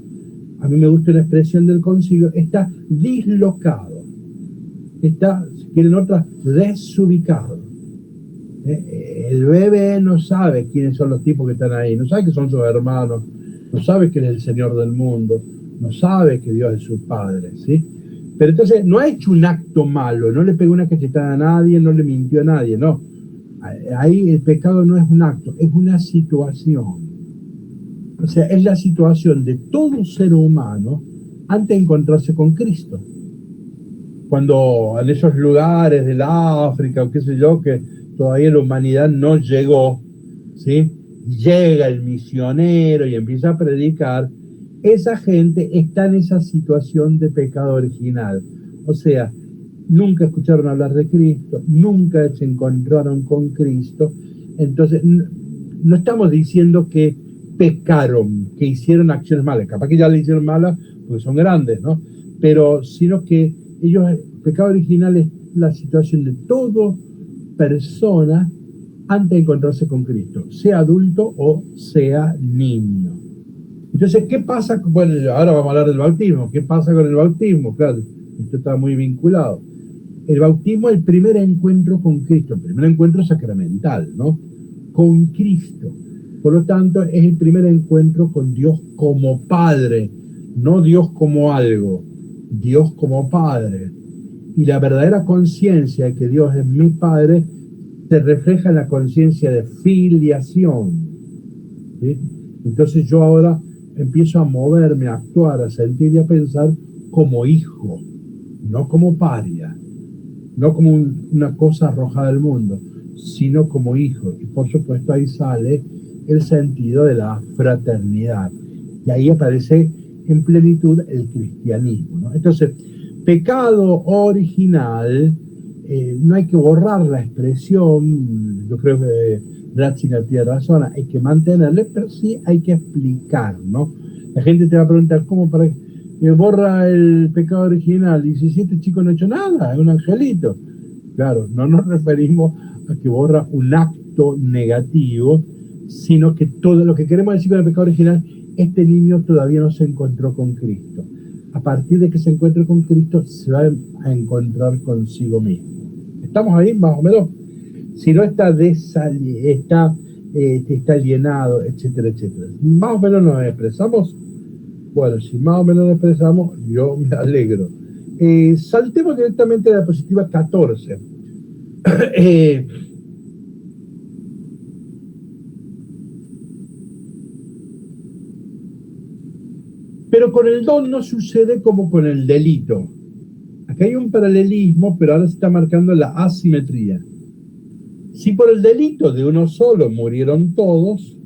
A mí me gusta una expresión del concilio, está dislocado, está, si quieren otras, desubicado. El bebé no sabe quiénes son los tipos que están ahí, no sabe que son sus hermanos, no sabe que Él es el Señor del mundo, no sabe que Dios es su Padre, ¿sí? Pero entonces no ha hecho un acto malo, no le pegó una cachetada a nadie, no le mintió a nadie, no. Ahí el pecado no es un acto, es una situación. O sea, es la situación de todo ser humano antes de encontrarse con Cristo. Cuando en esos lugares del África o qué sé yo, que todavía la humanidad no llegó, ¿sí? Llega el misionero y empieza a predicar, esa gente está en esa situación de pecado original. O sea, nunca escucharon hablar de Cristo, nunca se encontraron con Cristo. Entonces, no estamos diciendo que pecaron, que hicieron acciones malas, capaz que ya le hicieron malas porque son grandes, ¿no? Pero sino que ellos, el pecado original es la situación de toda persona antes de encontrarse con Cristo, sea adulto o sea niño. Entonces, ¿qué pasa? Bueno, ahora vamos a hablar del bautismo. ¿Qué pasa con el bautismo? Claro, esto está muy vinculado. El bautismo es el primer encuentro con Cristo, el primer encuentro sacramental, ¿no? Con Cristo. Por lo tanto, es el primer encuentro con Dios como Padre, no Dios como algo, Dios como Padre. Y la verdadera conciencia de que Dios es mi Padre se refleja en la conciencia de filiación, ¿sí? Entonces yo ahora empiezo a moverme, a actuar, a sentir y a pensar como hijo, no como paria, no como una cosa arrojada del mundo, sino como hijo. Y por supuesto ahí sale el sentido de la fraternidad. Y ahí aparece en plenitud el cristianismo, ¿no? Entonces, pecado original, no hay que borrar la expresión, yo creo que Ratzinger tiene razón, hay que mantenerle, pero sí hay que explicar, ¿no? La gente te va a preguntar, ¿cómo para que borra el pecado original? Y si este chico no ha hecho nada, es un angelito. Claro, no nos referimos a que borra un acto negativo, sino que todo lo que queremos decir con el pecado original, este niño todavía no se encontró con Cristo. A partir de que se encuentre con Cristo, se va a encontrar consigo mismo. ¿Estamos ahí, más o menos? Si no está alienado, etcétera, etcétera. Más o menos nos expresamos. Bueno, si más o menos nos expresamos, yo me alegro. Saltemos directamente a la diapositiva 14. Pero con el don no sucede como con el delito. Acá hay un paralelismo, pero ahora se está marcando la asimetría. Si por el delito de uno solo murieron todos,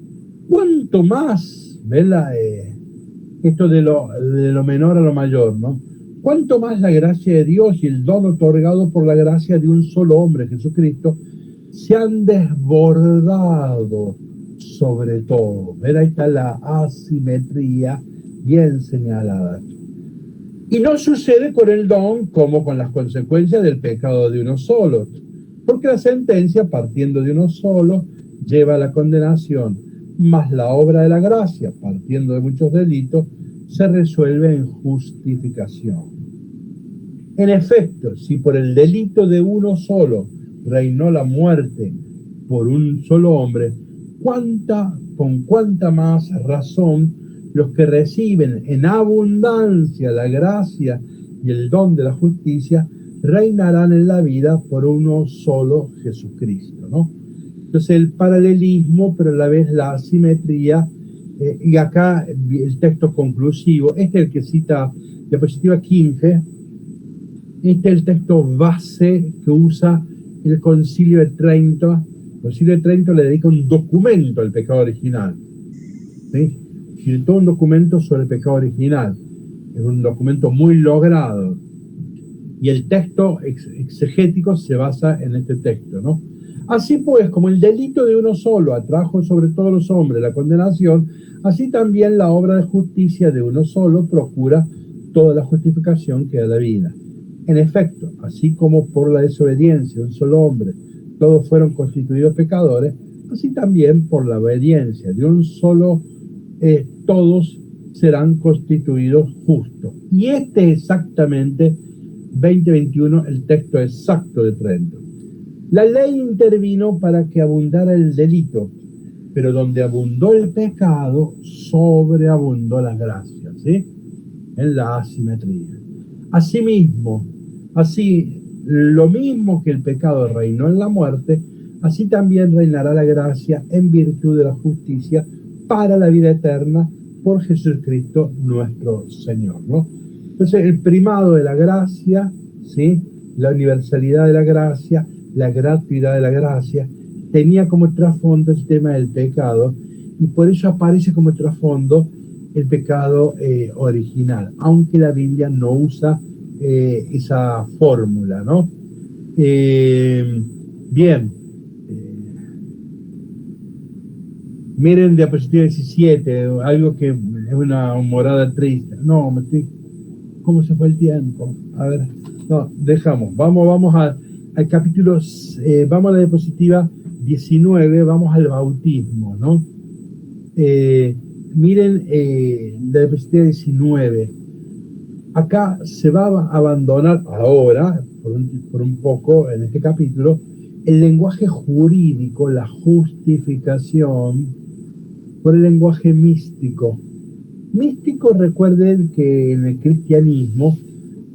¿cuánto más? Esto de lo menor a lo mayor, ¿no? ¿Cuánto más la gracia de Dios y el don otorgado por la gracia de un solo hombre, Jesucristo, se han desbordado sobre todo? ¿Ven? Ahí está la asimetría bien señalada. Y no sucede con el don como con las consecuencias del pecado de uno solo, porque la sentencia, partiendo de uno solo, lleva a la condenación, mas la obra de la gracia, partiendo de muchos delitos, se resuelve en justificación. En efecto, si por el delito de uno solo reinó la muerte por un solo hombre, con cuánta más razón los que reciben en abundancia la gracia y el don de la justicia reinarán en la vida por uno solo, Jesucristo, ¿no? Entonces el paralelismo, pero a la vez la asimetría, y acá el texto conclusivo, este es el que cita diapositiva 15, este es el texto base que usa el Concilio de Trento. El Concilio de Trento le dedica un documento al pecado original, ¿sí? Tiene todo un documento sobre el pecado original. Es un documento muy logrado. Y el texto exegético se basa en este texto, ¿no? Así pues, como el delito de uno solo atrajo sobre todos los hombres la condenación, así también la obra de justicia de uno solo procura toda la justificación que da la vida. En efecto, así como por la desobediencia de un solo hombre todos fueron constituidos pecadores, así también por la obediencia de un solo todos serán constituidos justos. Y este es exactamente 2021, el texto exacto de Trento. La ley intervino para que abundara el delito, pero donde abundó el pecado, sobreabundó la gracia, ¿sí? En la asimetría. Asimismo, lo mismo que el pecado reinó en la muerte, así también reinará la gracia en virtud de la justicia para la vida eterna por Jesucristo nuestro Señor, ¿no? Entonces, el primado de la gracia, ¿sí? La universalidad de la gracia, la gratuidad de la gracia, tenía como trasfondo el tema del pecado, y por eso aparece como trasfondo el pecado original, aunque la Biblia no usa esa fórmula, ¿no? Bien. Miren diapositiva 17, algo que es una morada triste. No, ¿cómo se fue el tiempo? A ver, no, dejamos. Vamos al capítulo, vamos a la diapositiva 19, vamos al bautismo, ¿no? Miren la diapositiva 19. Acá se va a abandonar ahora, por un poco en este capítulo, el lenguaje jurídico, la justificación, por el lenguaje místico. Místico, recuerden que en el cristianismo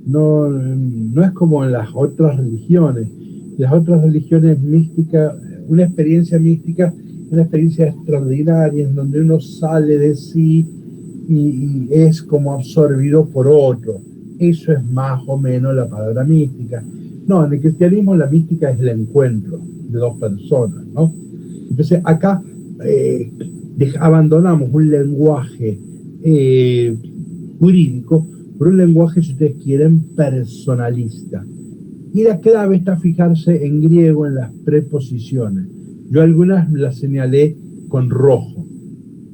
no es como en las otras religiones. Las otras religiones místicas, una experiencia mística, una experiencia extraordinaria en donde uno sale de sí y es como absorbido por otro. Eso es más o menos la palabra mística. No, en el cristianismo la mística es el encuentro de dos personas, ¿no? Entonces acá abandonamos un lenguaje jurídico por un lenguaje, si ustedes quieren, personalista. Y la clave está fijarse en griego en las preposiciones. Yo algunas las señalé con rojo.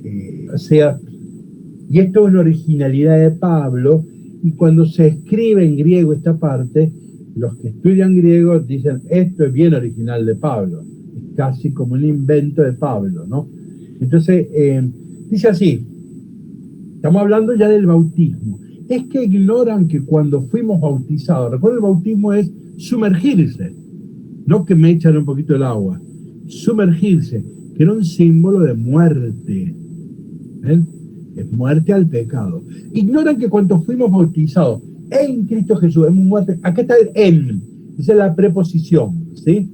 Y esto es una originalidad de Pablo, y cuando se escribe en griego esta parte, los que estudian griego dicen, esto es bien original de Pablo. Es casi como un invento de Pablo, ¿no? Entonces, dice así, estamos hablando ya del bautismo. Es que ignoran que cuando fuimos bautizados, recuerden, el bautismo es sumergirse, no que me echan un poquito el agua, sumergirse, que era un símbolo de muerte, ¿ven? Es muerte al pecado. Ignoran que cuando fuimos bautizados en Cristo Jesús, hemos muerto. Acá está el en, esa es la preposición, ¿sí?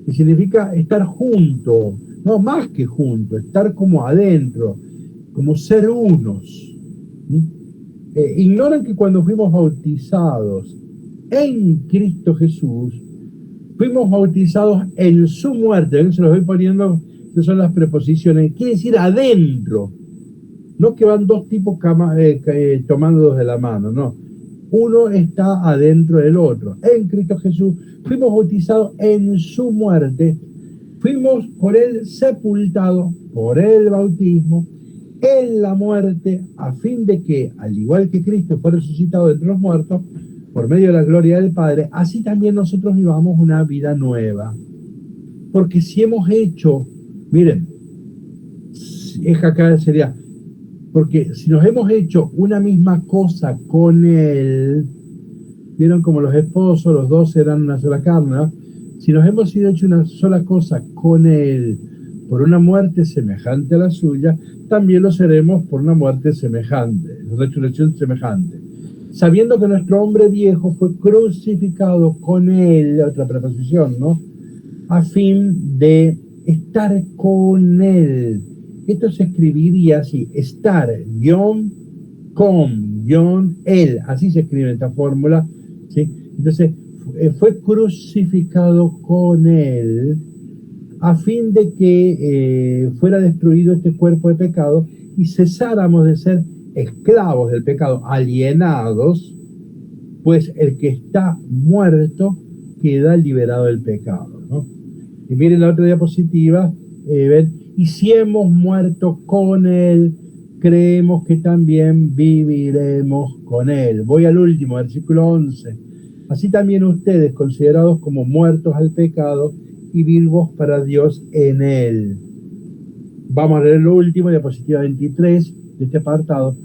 Que significa estar junto, no más que junto, estar como adentro, como ser unos. Ignoran que cuando fuimos bautizados en Cristo Jesús, fuimos bautizados en su muerte. ¿Ven? Se los voy poniendo, que son las preposiciones. Quiere decir adentro. No que van dos tipos tomándolos de la mano, no. Uno está adentro del otro. En Cristo Jesús fuimos bautizados en su muerte. Fuimos por él sepultados por el bautismo en la muerte, a fin de que, al igual que Cristo fue resucitado de entre los muertos, por medio de la gloria del Padre, así también nosotros vivamos una vida nueva. Porque si hemos hecho, miren, es acá sería, porque si nos hemos hecho una misma cosa con Él, vieron como los esposos, los dos eran una sola carne, ¿no? Si nos hemos hecho una sola cosa con Él por una muerte semejante a la suya, también lo seremos por una muerte semejante, resurrección semejante. sabiendo que nuestro hombre viejo fue crucificado con él, otra preposición, ¿no? A fin de estar con él. Esto se escribiría así, estar, guión, con, guión, él. Así se escribe esta fórmula, ¿sí? Entonces, fue crucificado con él a fin de que fuera destruido este cuerpo de pecado y cesáramos de ser esclavos del pecado, alienados, pues el que está muerto queda liberado del pecado, ¿no? Y miren la otra diapositiva, ven, y si hemos muerto con él, creemos que también viviremos con él. Voy al último, versículo 11. Así también ustedes, considerados como muertos al pecado y vivos para Dios en él. Vamos a leer lo último, diapositiva 23 de este apartado.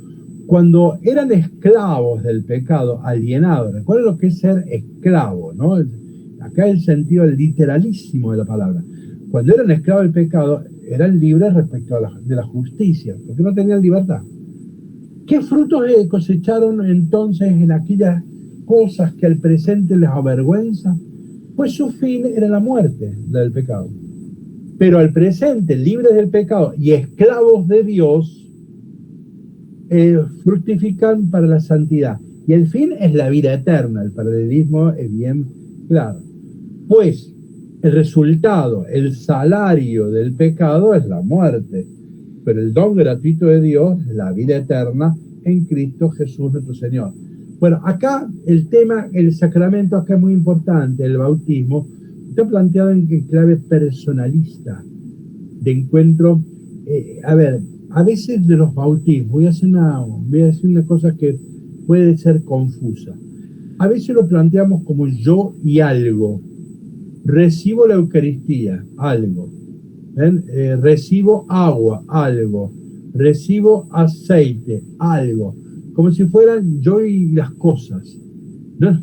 Cuando eran esclavos del pecado, alienados, recuerden lo que es ser esclavo, ¿no? Acá el sentido literalísimo de la palabra. Cuando eran esclavos del pecado, eran libres respecto de la justicia, porque no tenían libertad. ¿Qué frutos cosecharon entonces en aquellas cosas que al presente les avergüenza? Pues su fin era la muerte del pecado. Pero al presente, libres del pecado y esclavos de Dios, fructifican para la santidad. Y el fin es la vida eterna. El paralelismo es bien claro. Pues el resultado, el salario del pecado es la muerte. Pero el don gratuito de Dios es la vida eterna en Cristo Jesús nuestro Señor. Bueno, acá el tema, el sacramento acá es muy importante, el bautismo, está planteado en clave personalista, de encuentro. A veces de los bautismos, voy a decir una cosa que puede ser confusa. A veces lo planteamos como yo y algo. Recibo la Eucaristía, algo. Recibo agua, algo. Recibo aceite, algo. Como si fueran yo y las cosas. No es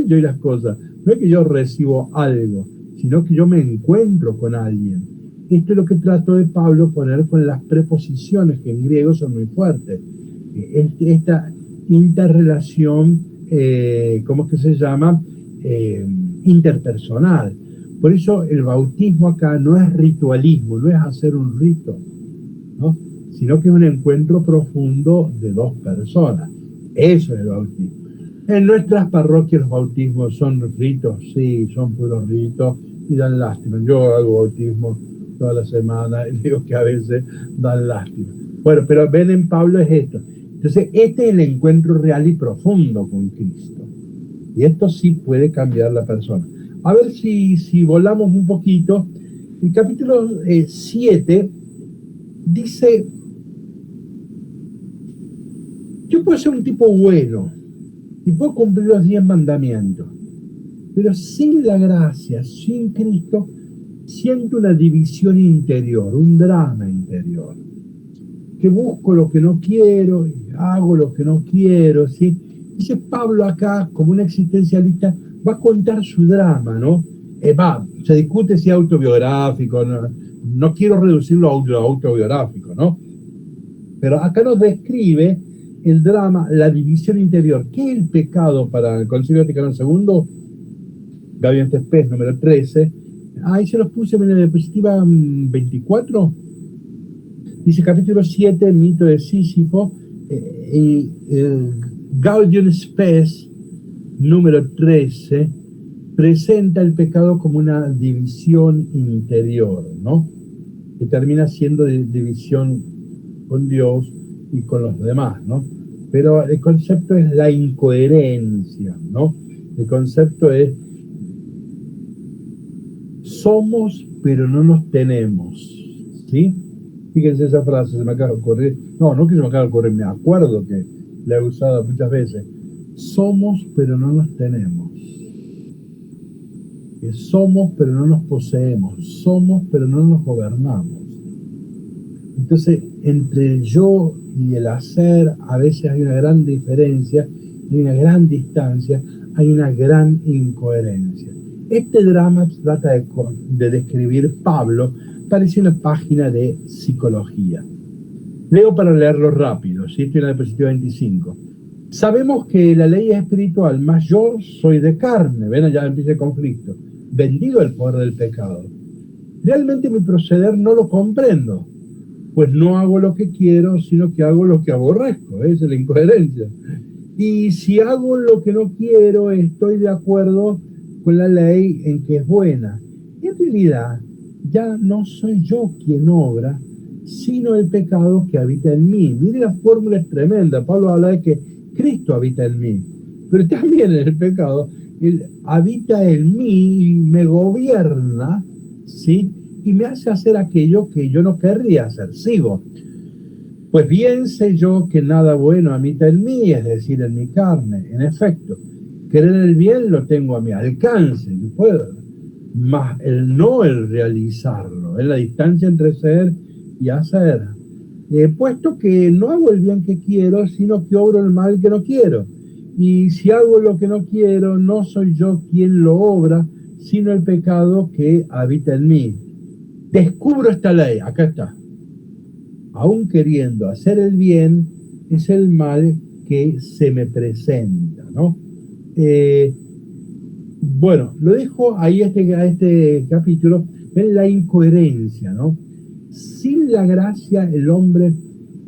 yo y las cosas. No es que yo recibo algo, sino que yo me encuentro con alguien. Esto es lo que trató de Pablo poner con las preposiciones, que en griego son muy fuertes. Esta interrelación, ¿cómo es que se llama? Interpersonal. Por eso el bautismo acá no es ritualismo, no es hacer un rito, ¿no? Sino que es un encuentro profundo de dos personas. Eso es el bautismo. En nuestras parroquias los bautismos son ritos, sí, son puros ritos y dan lástima. Yo hago bautismo toda la semana y digo que a veces dan lástima. Bueno, pero ven, en Pablo es esto. Entonces, este es el encuentro real y profundo con Cristo. Y esto sí puede cambiar la persona. A ver si volamos un poquito. El capítulo 7 dice: yo puedo ser un tipo bueno y puedo cumplir los 10 mandamientos, pero sin la gracia, sin Cristo, siento una división interior, un drama interior, que busco lo que no quiero y hago lo que no quiero, ¿sí? Dice Pablo acá, como un existencialista, va a contar su drama, ¿no? Se discute si es autobiográfico, no quiero reducirlo a autobiográfico, ¿no? Pero acá nos describe el drama, la división interior. ¿Qué es el pecado para el Concilio Vaticano II? Gaudium Spes, número 13. Ahí se los puse en la diapositiva 24. Dice capítulo 7, mito de Sísifo. Gaudium Spes, número 13, presenta el pecado como una división interior, ¿no? Que termina siendo división con Dios y con los demás, ¿no? Pero el concepto es la incoherencia, ¿no? El concepto es: somos, pero no nos tenemos, ¿sí? Fíjense esa frase, se me acaba de ocurrir. No que se me acaba de ocurrir, me acuerdo que la he usado muchas veces. Somos, pero no nos tenemos. Somos, pero no nos poseemos. Somos, pero no nos gobernamos. Entonces, entre el yo y el hacer, a veces hay una gran diferencia, hay una gran distancia, hay una gran incoherencia. Este drama trata de describir Pablo, parece una página de psicología. Leo para leerlo rápido, ¿sí? Estoy en la diapositiva 25. Sabemos que la ley es espiritual, mas yo soy de carne. Ven, ya empieza el conflicto. Vendido el poder del pecado. Realmente mi proceder no lo comprendo, pues no hago lo que quiero, sino que hago lo que aborrezco. Esa es la incoherencia. Y si hago lo que no quiero, estoy de acuerdo con la ley en que es buena. En realidad, ya no soy yo quien obra, sino el pecado que habita en mí. Mire, la fórmula es tremenda. Pablo habla de que Cristo habita en mí, pero también en el pecado, Él habita en mí y me gobierna, ¿sí? Y me hace hacer aquello que yo no querría hacer. Sigo. Pues bien sé yo que nada bueno habita en mí, es decir, en mi carne. En efecto, querer el bien lo tengo a mi alcance, yo puedo, mas el realizarlo, es la distancia entre ser y hacer. Puesto que no hago el bien que quiero, sino que obro el mal que no quiero. Y si hago lo que no quiero, no soy yo quien lo obra, sino el pecado que habita en mí. Descubro esta ley, acá está. Aún queriendo hacer el bien, es el mal que se me presenta, ¿no? Bueno, lo dejo ahí a este capítulo, en la incoherencia, ¿no? Sin la gracia el hombre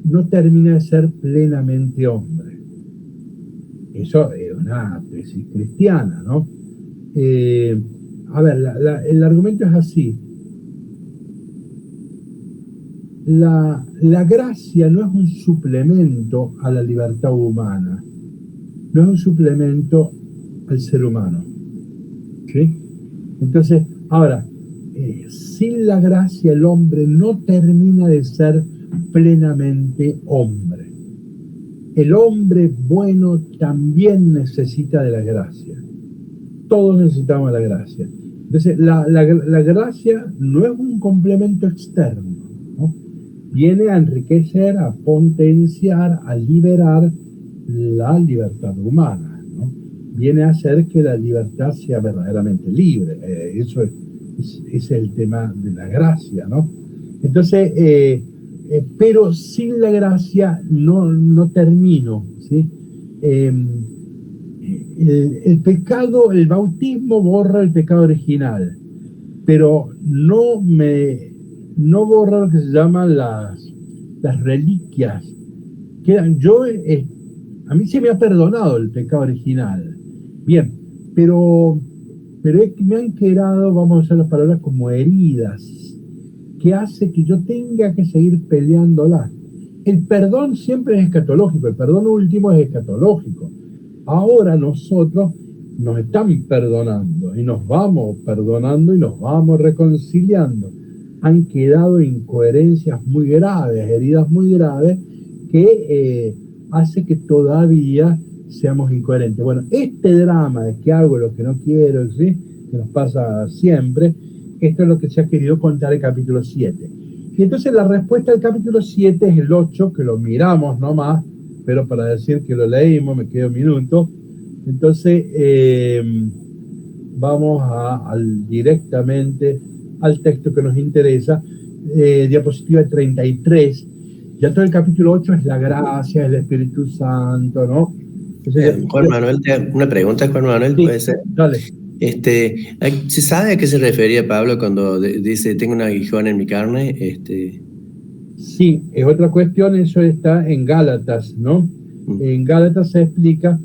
no termina de ser plenamente hombre. Eso es una tesis cristiana, ¿no? A ver, el argumento es así. La gracia no es un suplemento a la libertad humana, no es un suplemento al ser humano, ¿sí? Entonces, ahora, sin la gracia el hombre no termina de ser plenamente hombre. El hombre bueno también necesita de la gracia. Todos necesitamos la gracia. Entonces, la gracia no es un complemento externo, ¿no? Viene a enriquecer, a potenciar, a liberar la libertad humana, ¿no? Viene a hacer que la libertad sea verdaderamente libre. Eso es el tema de la gracia, ¿no? Entonces, pero sin la gracia no termino, ¿sí? El pecado, el bautismo borra el pecado original, pero no borra lo que se llaman las reliquias. A mí se me ha perdonado el pecado original. Bien, pero me han quedado, vamos a usar las palabras, como heridas, que hace que yo tenga que seguir peleándolas. El perdón siempre es escatológico, el perdón último es escatológico. Ahora nosotros nos están perdonando y nos vamos perdonando y nos vamos reconciliando. Han quedado incoherencias muy graves, heridas muy graves, que hace que todavía seamos incoherentes. Bueno, este drama de que hago lo que no quiero, ¿sí?, que nos pasa siempre, esto es lo que se ha querido contar el capítulo 7. Y entonces la respuesta del capítulo 7 es el 8, que lo miramos nomás, pero para decir que lo leímos me queda un minuto. Entonces vamos directamente al texto que nos interesa, diapositiva 33. Ya todo el capítulo 8 es la gracia, el Espíritu Santo, ¿no? Entonces, Juan Manuel, una pregunta, Juan Manuel, sí, puede ser. dale. ¿Se sabe a qué se refería Pablo cuando dice tengo un aguijón en mi carne? Sí, es otra cuestión, eso está en Gálatas, ¿no? En Gálatas se explica,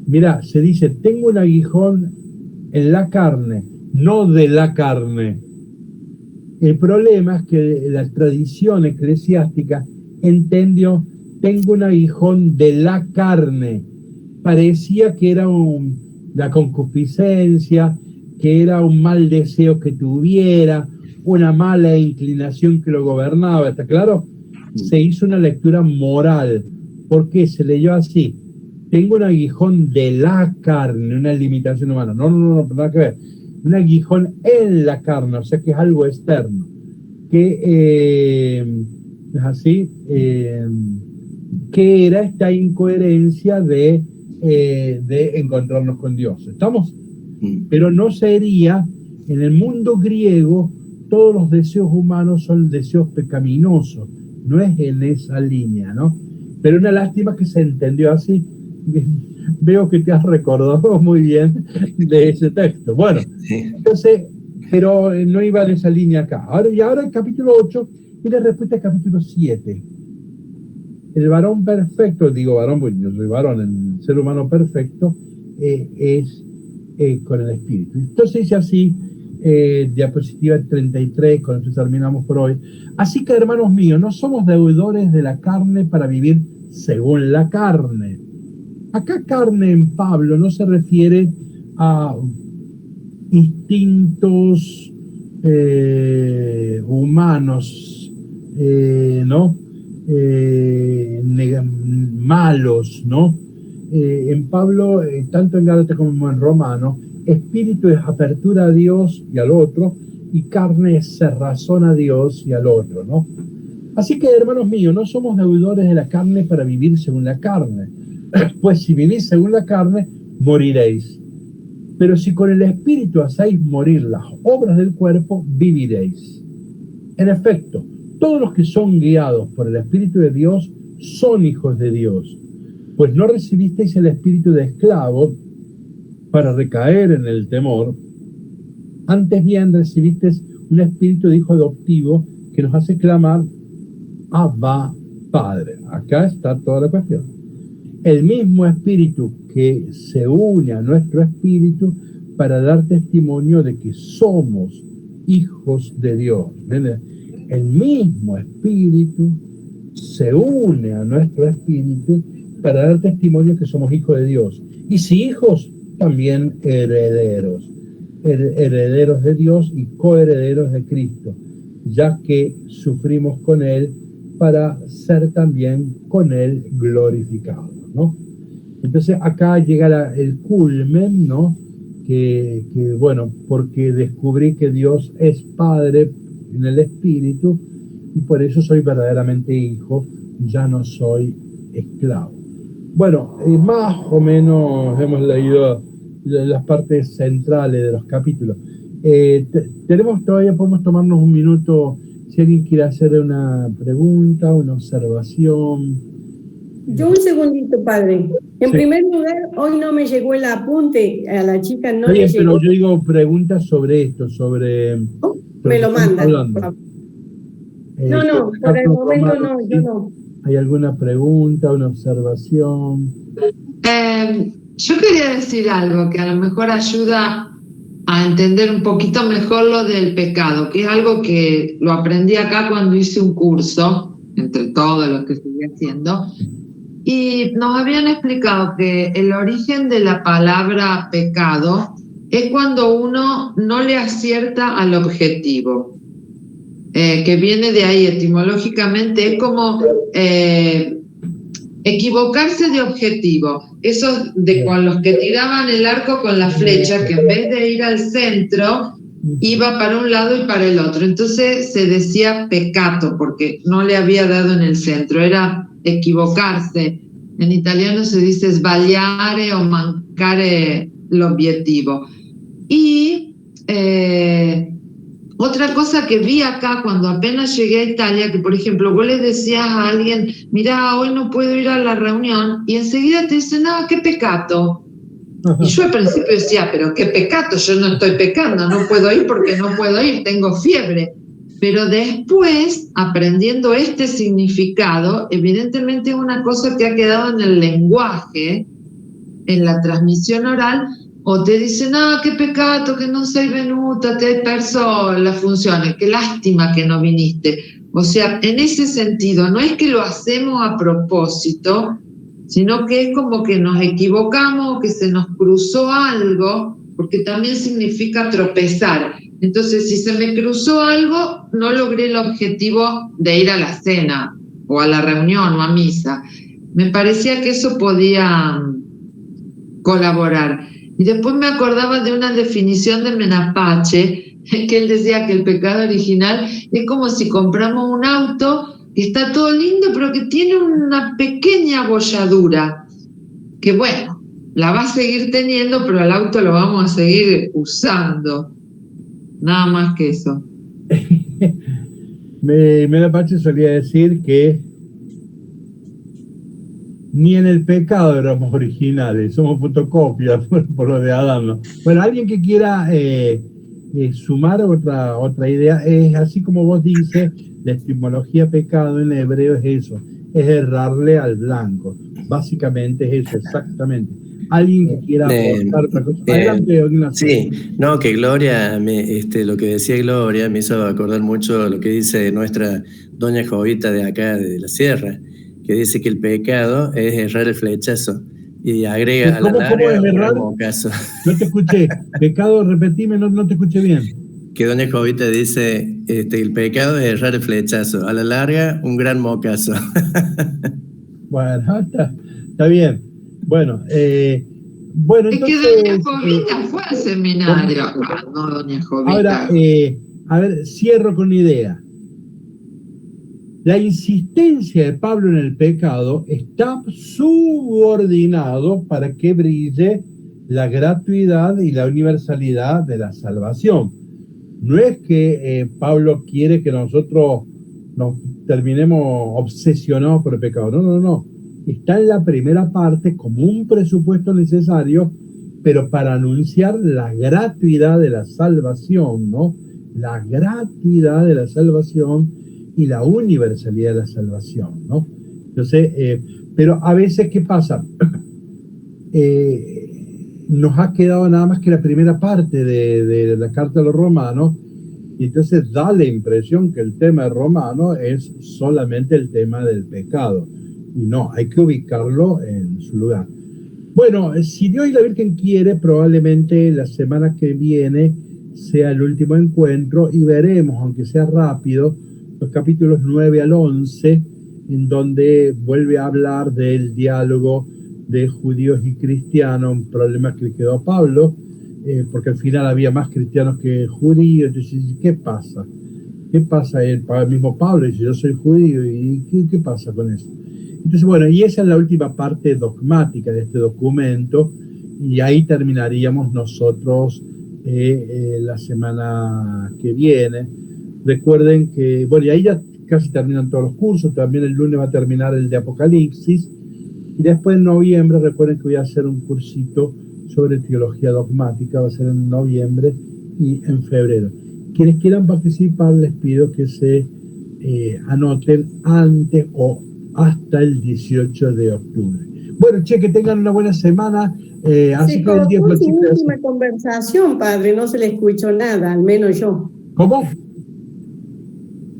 mira, se dice, tengo un aguijón en la carne, no de la carne. El problema es que la tradición eclesiástica entendió, tengo un aguijón de la carne. Parecía que era la concupiscencia, que era un mal deseo que tuviera, una mala inclinación que lo gobernaba, ¿está claro? Se hizo una lectura moral. ¿Por qué? Se leyó así. Tengo un aguijón de la carne, una limitación humana. No, nada que ver. Un aguijón en la carne, o sea que es algo externo. Que es así, que era esta incoherencia de encontrarnos con Dios. ¿Estamos? Pero no sería, en el mundo griego, todos los deseos humanos son deseos pecaminosos, no es en esa línea, ¿no? Pero una lástima que se entendió así. Veo que te has recordado muy bien de ese texto. Bueno, entonces, pero no iba en esa línea acá. Ahora el capítulo 8 tiene respuesta al capítulo 7. El varón perfecto, digo varón, porque yo soy varón, el ser humano perfecto es con el espíritu. Entonces dice así, diapositiva 33, con eso terminamos por hoy. Así que, hermanos míos, no somos deudores de la carne para vivir según la carne. Acá carne en Pablo no se refiere a instintos humanos, ¿no? Malos, ¿no? En Pablo, tanto en Gálatas como en Romano, espíritu es apertura a Dios y al otro, y carne es cerrazón a Dios y al otro, ¿no? Así que, hermanos míos, no somos deudores de la carne para vivir según la carne, pues si vivís según la carne, moriréis. Pero si con el espíritu hacéis morir las obras del cuerpo, viviréis. En efecto, todos los que son guiados por el Espíritu de Dios son hijos de Dios, pues no recibisteis el espíritu de esclavo para recaer en el temor, antes bien recibisteis un espíritu de hijo adoptivo que nos hace clamar Abba, Padre. Acá está toda la cuestión. El mismo espíritu que se une a nuestro espíritu para dar testimonio de que somos hijos de Dios. El mismo espíritu se une a nuestro espíritu para dar testimonio que somos hijos de Dios. Y si hijos, también herederos. Herederos de Dios y coherederos de Cristo, ya que sufrimos con Él para ser también con Él glorificados, ¿no? Entonces acá llega el culmen, ¿no? Que bueno, porque descubrí que Dios es Padre en el Espíritu y por eso soy verdaderamente hijo, ya no soy esclavo. Bueno, más o menos hemos leído las partes centrales de los capítulos. Podemos tomarnos un minuto si alguien quiere hacer una pregunta, una observación. Yo un segundito, padre. En primer lugar, hoy no me llegó el apunte, a la chica no le llegó. Pero yo digo preguntas sobre esto, sobre me lo manda. No, por el momento no, yo no. ¿Hay alguna pregunta, una observación? Yo quería decir algo que a lo mejor ayuda a entender un poquito mejor lo del pecado, que es algo que lo aprendí acá cuando hice un curso, entre todos los que estoy haciendo, y nos habían explicado que el origen de la palabra pecado es cuando uno no le acierta al objetivo, que viene de ahí etimológicamente, es como equivocarse de objetivo. Esos con los que tiraban el arco con la flecha, que en vez de ir al centro, iba para un lado y para el otro. Entonces se decía peccato, porque no le había dado en el centro, era equivocarse. En italiano se dice sbagliare o mancare l'obiettivo. Y otra cosa que vi acá cuando apenas llegué a Italia, que por ejemplo vos le decías a alguien, mirá, hoy no puedo ir a la reunión, y enseguida te dicen, no, qué pecado. Y yo al principio decía, pero qué pecado, yo no estoy pecando, no puedo ir porque no puedo ir, tengo fiebre. Pero después, aprendiendo este significado, evidentemente es una cosa que ha quedado en el lenguaje, en la transmisión oral, o te dicen, qué pecado che non sei venuta, te hai perso la funzione, qué lástima que no viniste. O sea, en ese sentido, no es que lo hacemos a propósito, sino que es como que nos equivocamos, que se nos cruzó algo, porque también significa tropezar. Entonces, si se me cruzó algo, no logré el objetivo de ir a la cena, o a la reunión, o a misa. Me parecía que eso podía colaborar. Y después me acordaba de una definición de Menapace, que él decía que el pecado original es como si compramos un auto que está todo lindo, pero que tiene una pequeña abolladura, que bueno, la va a seguir teniendo, pero el auto lo vamos a seguir usando. Nada más que eso. Menapace solía decir que Ni en el pecado éramos originales, somos fotocopias por lo de Adán, ¿no? Bueno, alguien que quiera sumar otra idea, es así como vos dices, la etimología pecado en hebreo es eso, es errarle al blanco. Básicamente es eso, exactamente. Alguien que quiera aportar otra cosa. Adelante, Ignacio. Sí, no, que Gloria, lo que decía Gloria me hizo acordar mucho lo que dice nuestra doña Jovita de acá, de la Sierra, que dice que el pecado es errar el flechazo y agrega a la larga un gran mocazo. No te escuché. Pecado, repetime, no te escuché bien. Que doña Jovita dice, el pecado es errar el flechazo, a la larga un gran mocazo. Bueno, está bien. Bueno, entonces... Es que doña Jovita fue al seminario acá, no doña Jovita. Ahora, a ver, cierro con una idea. La insistencia de Pablo en el pecado está subordinado para que brille la gratuidad y la universalidad de la salvación. No es que Pablo quiere que nosotros nos terminemos obsesionados por el pecado. No. Está en la primera parte como un presupuesto necesario, pero para anunciar la gratuidad de la salvación, ¿no? La gratuidad de la salvación y la universalidad de la salvación, ¿no? Entonces, pero a veces, ¿qué pasa? Nos ha quedado nada más que la primera parte de la carta a los romanos, y entonces da la impresión que el tema de Romano es solamente el tema del pecado. Y no, hay que ubicarlo en su lugar. Bueno, si Dios y la Virgen quiere, probablemente la semana que viene sea el último encuentro y veremos, aunque sea rápido, los capítulos 9 al 11, en donde vuelve a hablar del diálogo de judíos y cristianos, un problema que le quedó a Pablo, porque al final había más cristianos que judíos. Entonces, ¿qué pasa? ¿Qué pasa? El mismo Pablo dice, yo soy judío, ¿y qué pasa con eso? Entonces, bueno, y esa es la última parte dogmática de este documento, y ahí terminaríamos nosotros la semana que viene. Recuerden que, bueno, y ahí ya casi terminan todos los cursos, también el lunes va a terminar el de Apocalipsis, y después en noviembre, recuerden que voy a hacer un cursito sobre teología dogmática, va a ser en noviembre y en febrero. Quienes quieran participar, les pido que se anoten antes o hasta el 18 de octubre. Bueno, que tengan una buena semana. Así que el día fue su última conversación, padre, no se le escuchó nada, al menos yo. ¿Cómo?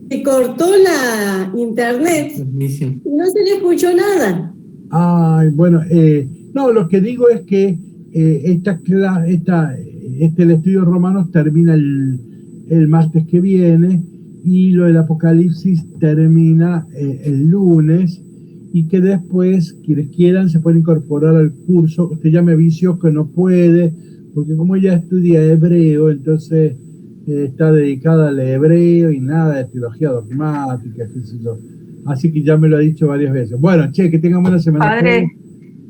Se cortó la internet y no se le escuchó nada. Ay, bueno, no, lo que digo es que el estudio de Romanos termina el martes que viene, y lo del Apocalipsis termina el lunes, y que después, quienes quieran, se pueden incorporar al curso. Usted ya me avisó que no puede, porque como ella estudia hebreo, entonces está dedicada al hebreo y nada de teología dogmática, qué sé yo. Así que ya me lo ha dicho varias veces. Bueno, que tengan buena semana. Padre,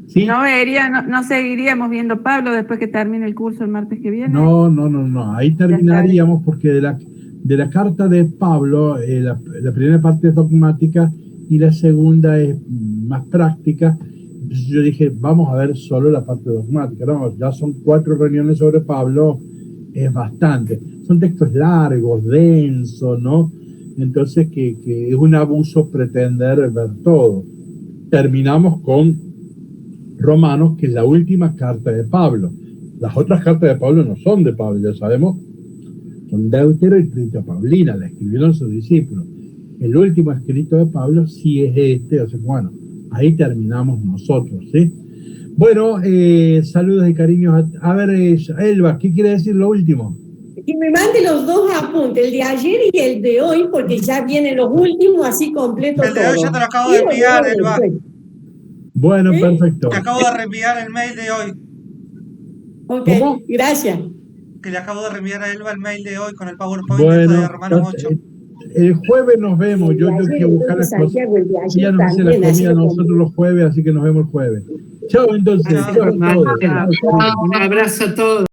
¿sí? ¿No seguiríamos viendo Pablo después que termine el curso el martes que viene? No. Ahí terminaríamos, porque de la carta de Pablo, la primera parte es dogmática y la segunda es más práctica. Entonces yo dije, vamos a ver solo la parte dogmática. No, ya son 4 reuniones sobre Pablo, es bastante. Son textos largos, densos, ¿no? Entonces que es un abuso pretender ver todo. Terminamos con Romanos, que es la última carta de Pablo. Las otras cartas de Pablo no son de Pablo, ya sabemos, son Deutero y Trito Paulina, la escribieron sus discípulos. El último escrito de Pablo sí es este, o sea, bueno, ahí terminamos nosotros, ¿sí? Bueno, saludos y cariños. A ver, Elba, ¿qué quiere decir lo último? Y me mande los 2 apuntes, el de ayer y el de hoy, porque ya vienen los últimos, así completo todo. El de hoy ya te lo acabo de enviar, Elba. Bueno, perfecto. Te acabo de reenviar el mail de hoy. Ok, ¿cómo? Gracias. Que le acabo de reenviar a Elba el mail de hoy con el PowerPoint de Romanos 8. El jueves nos vemos. Yo tengo que buscar las cosas. Ella nos hace la comida a nosotros los jueves, así que nos vemos el jueves. Chao, entonces. Un abrazo a todos.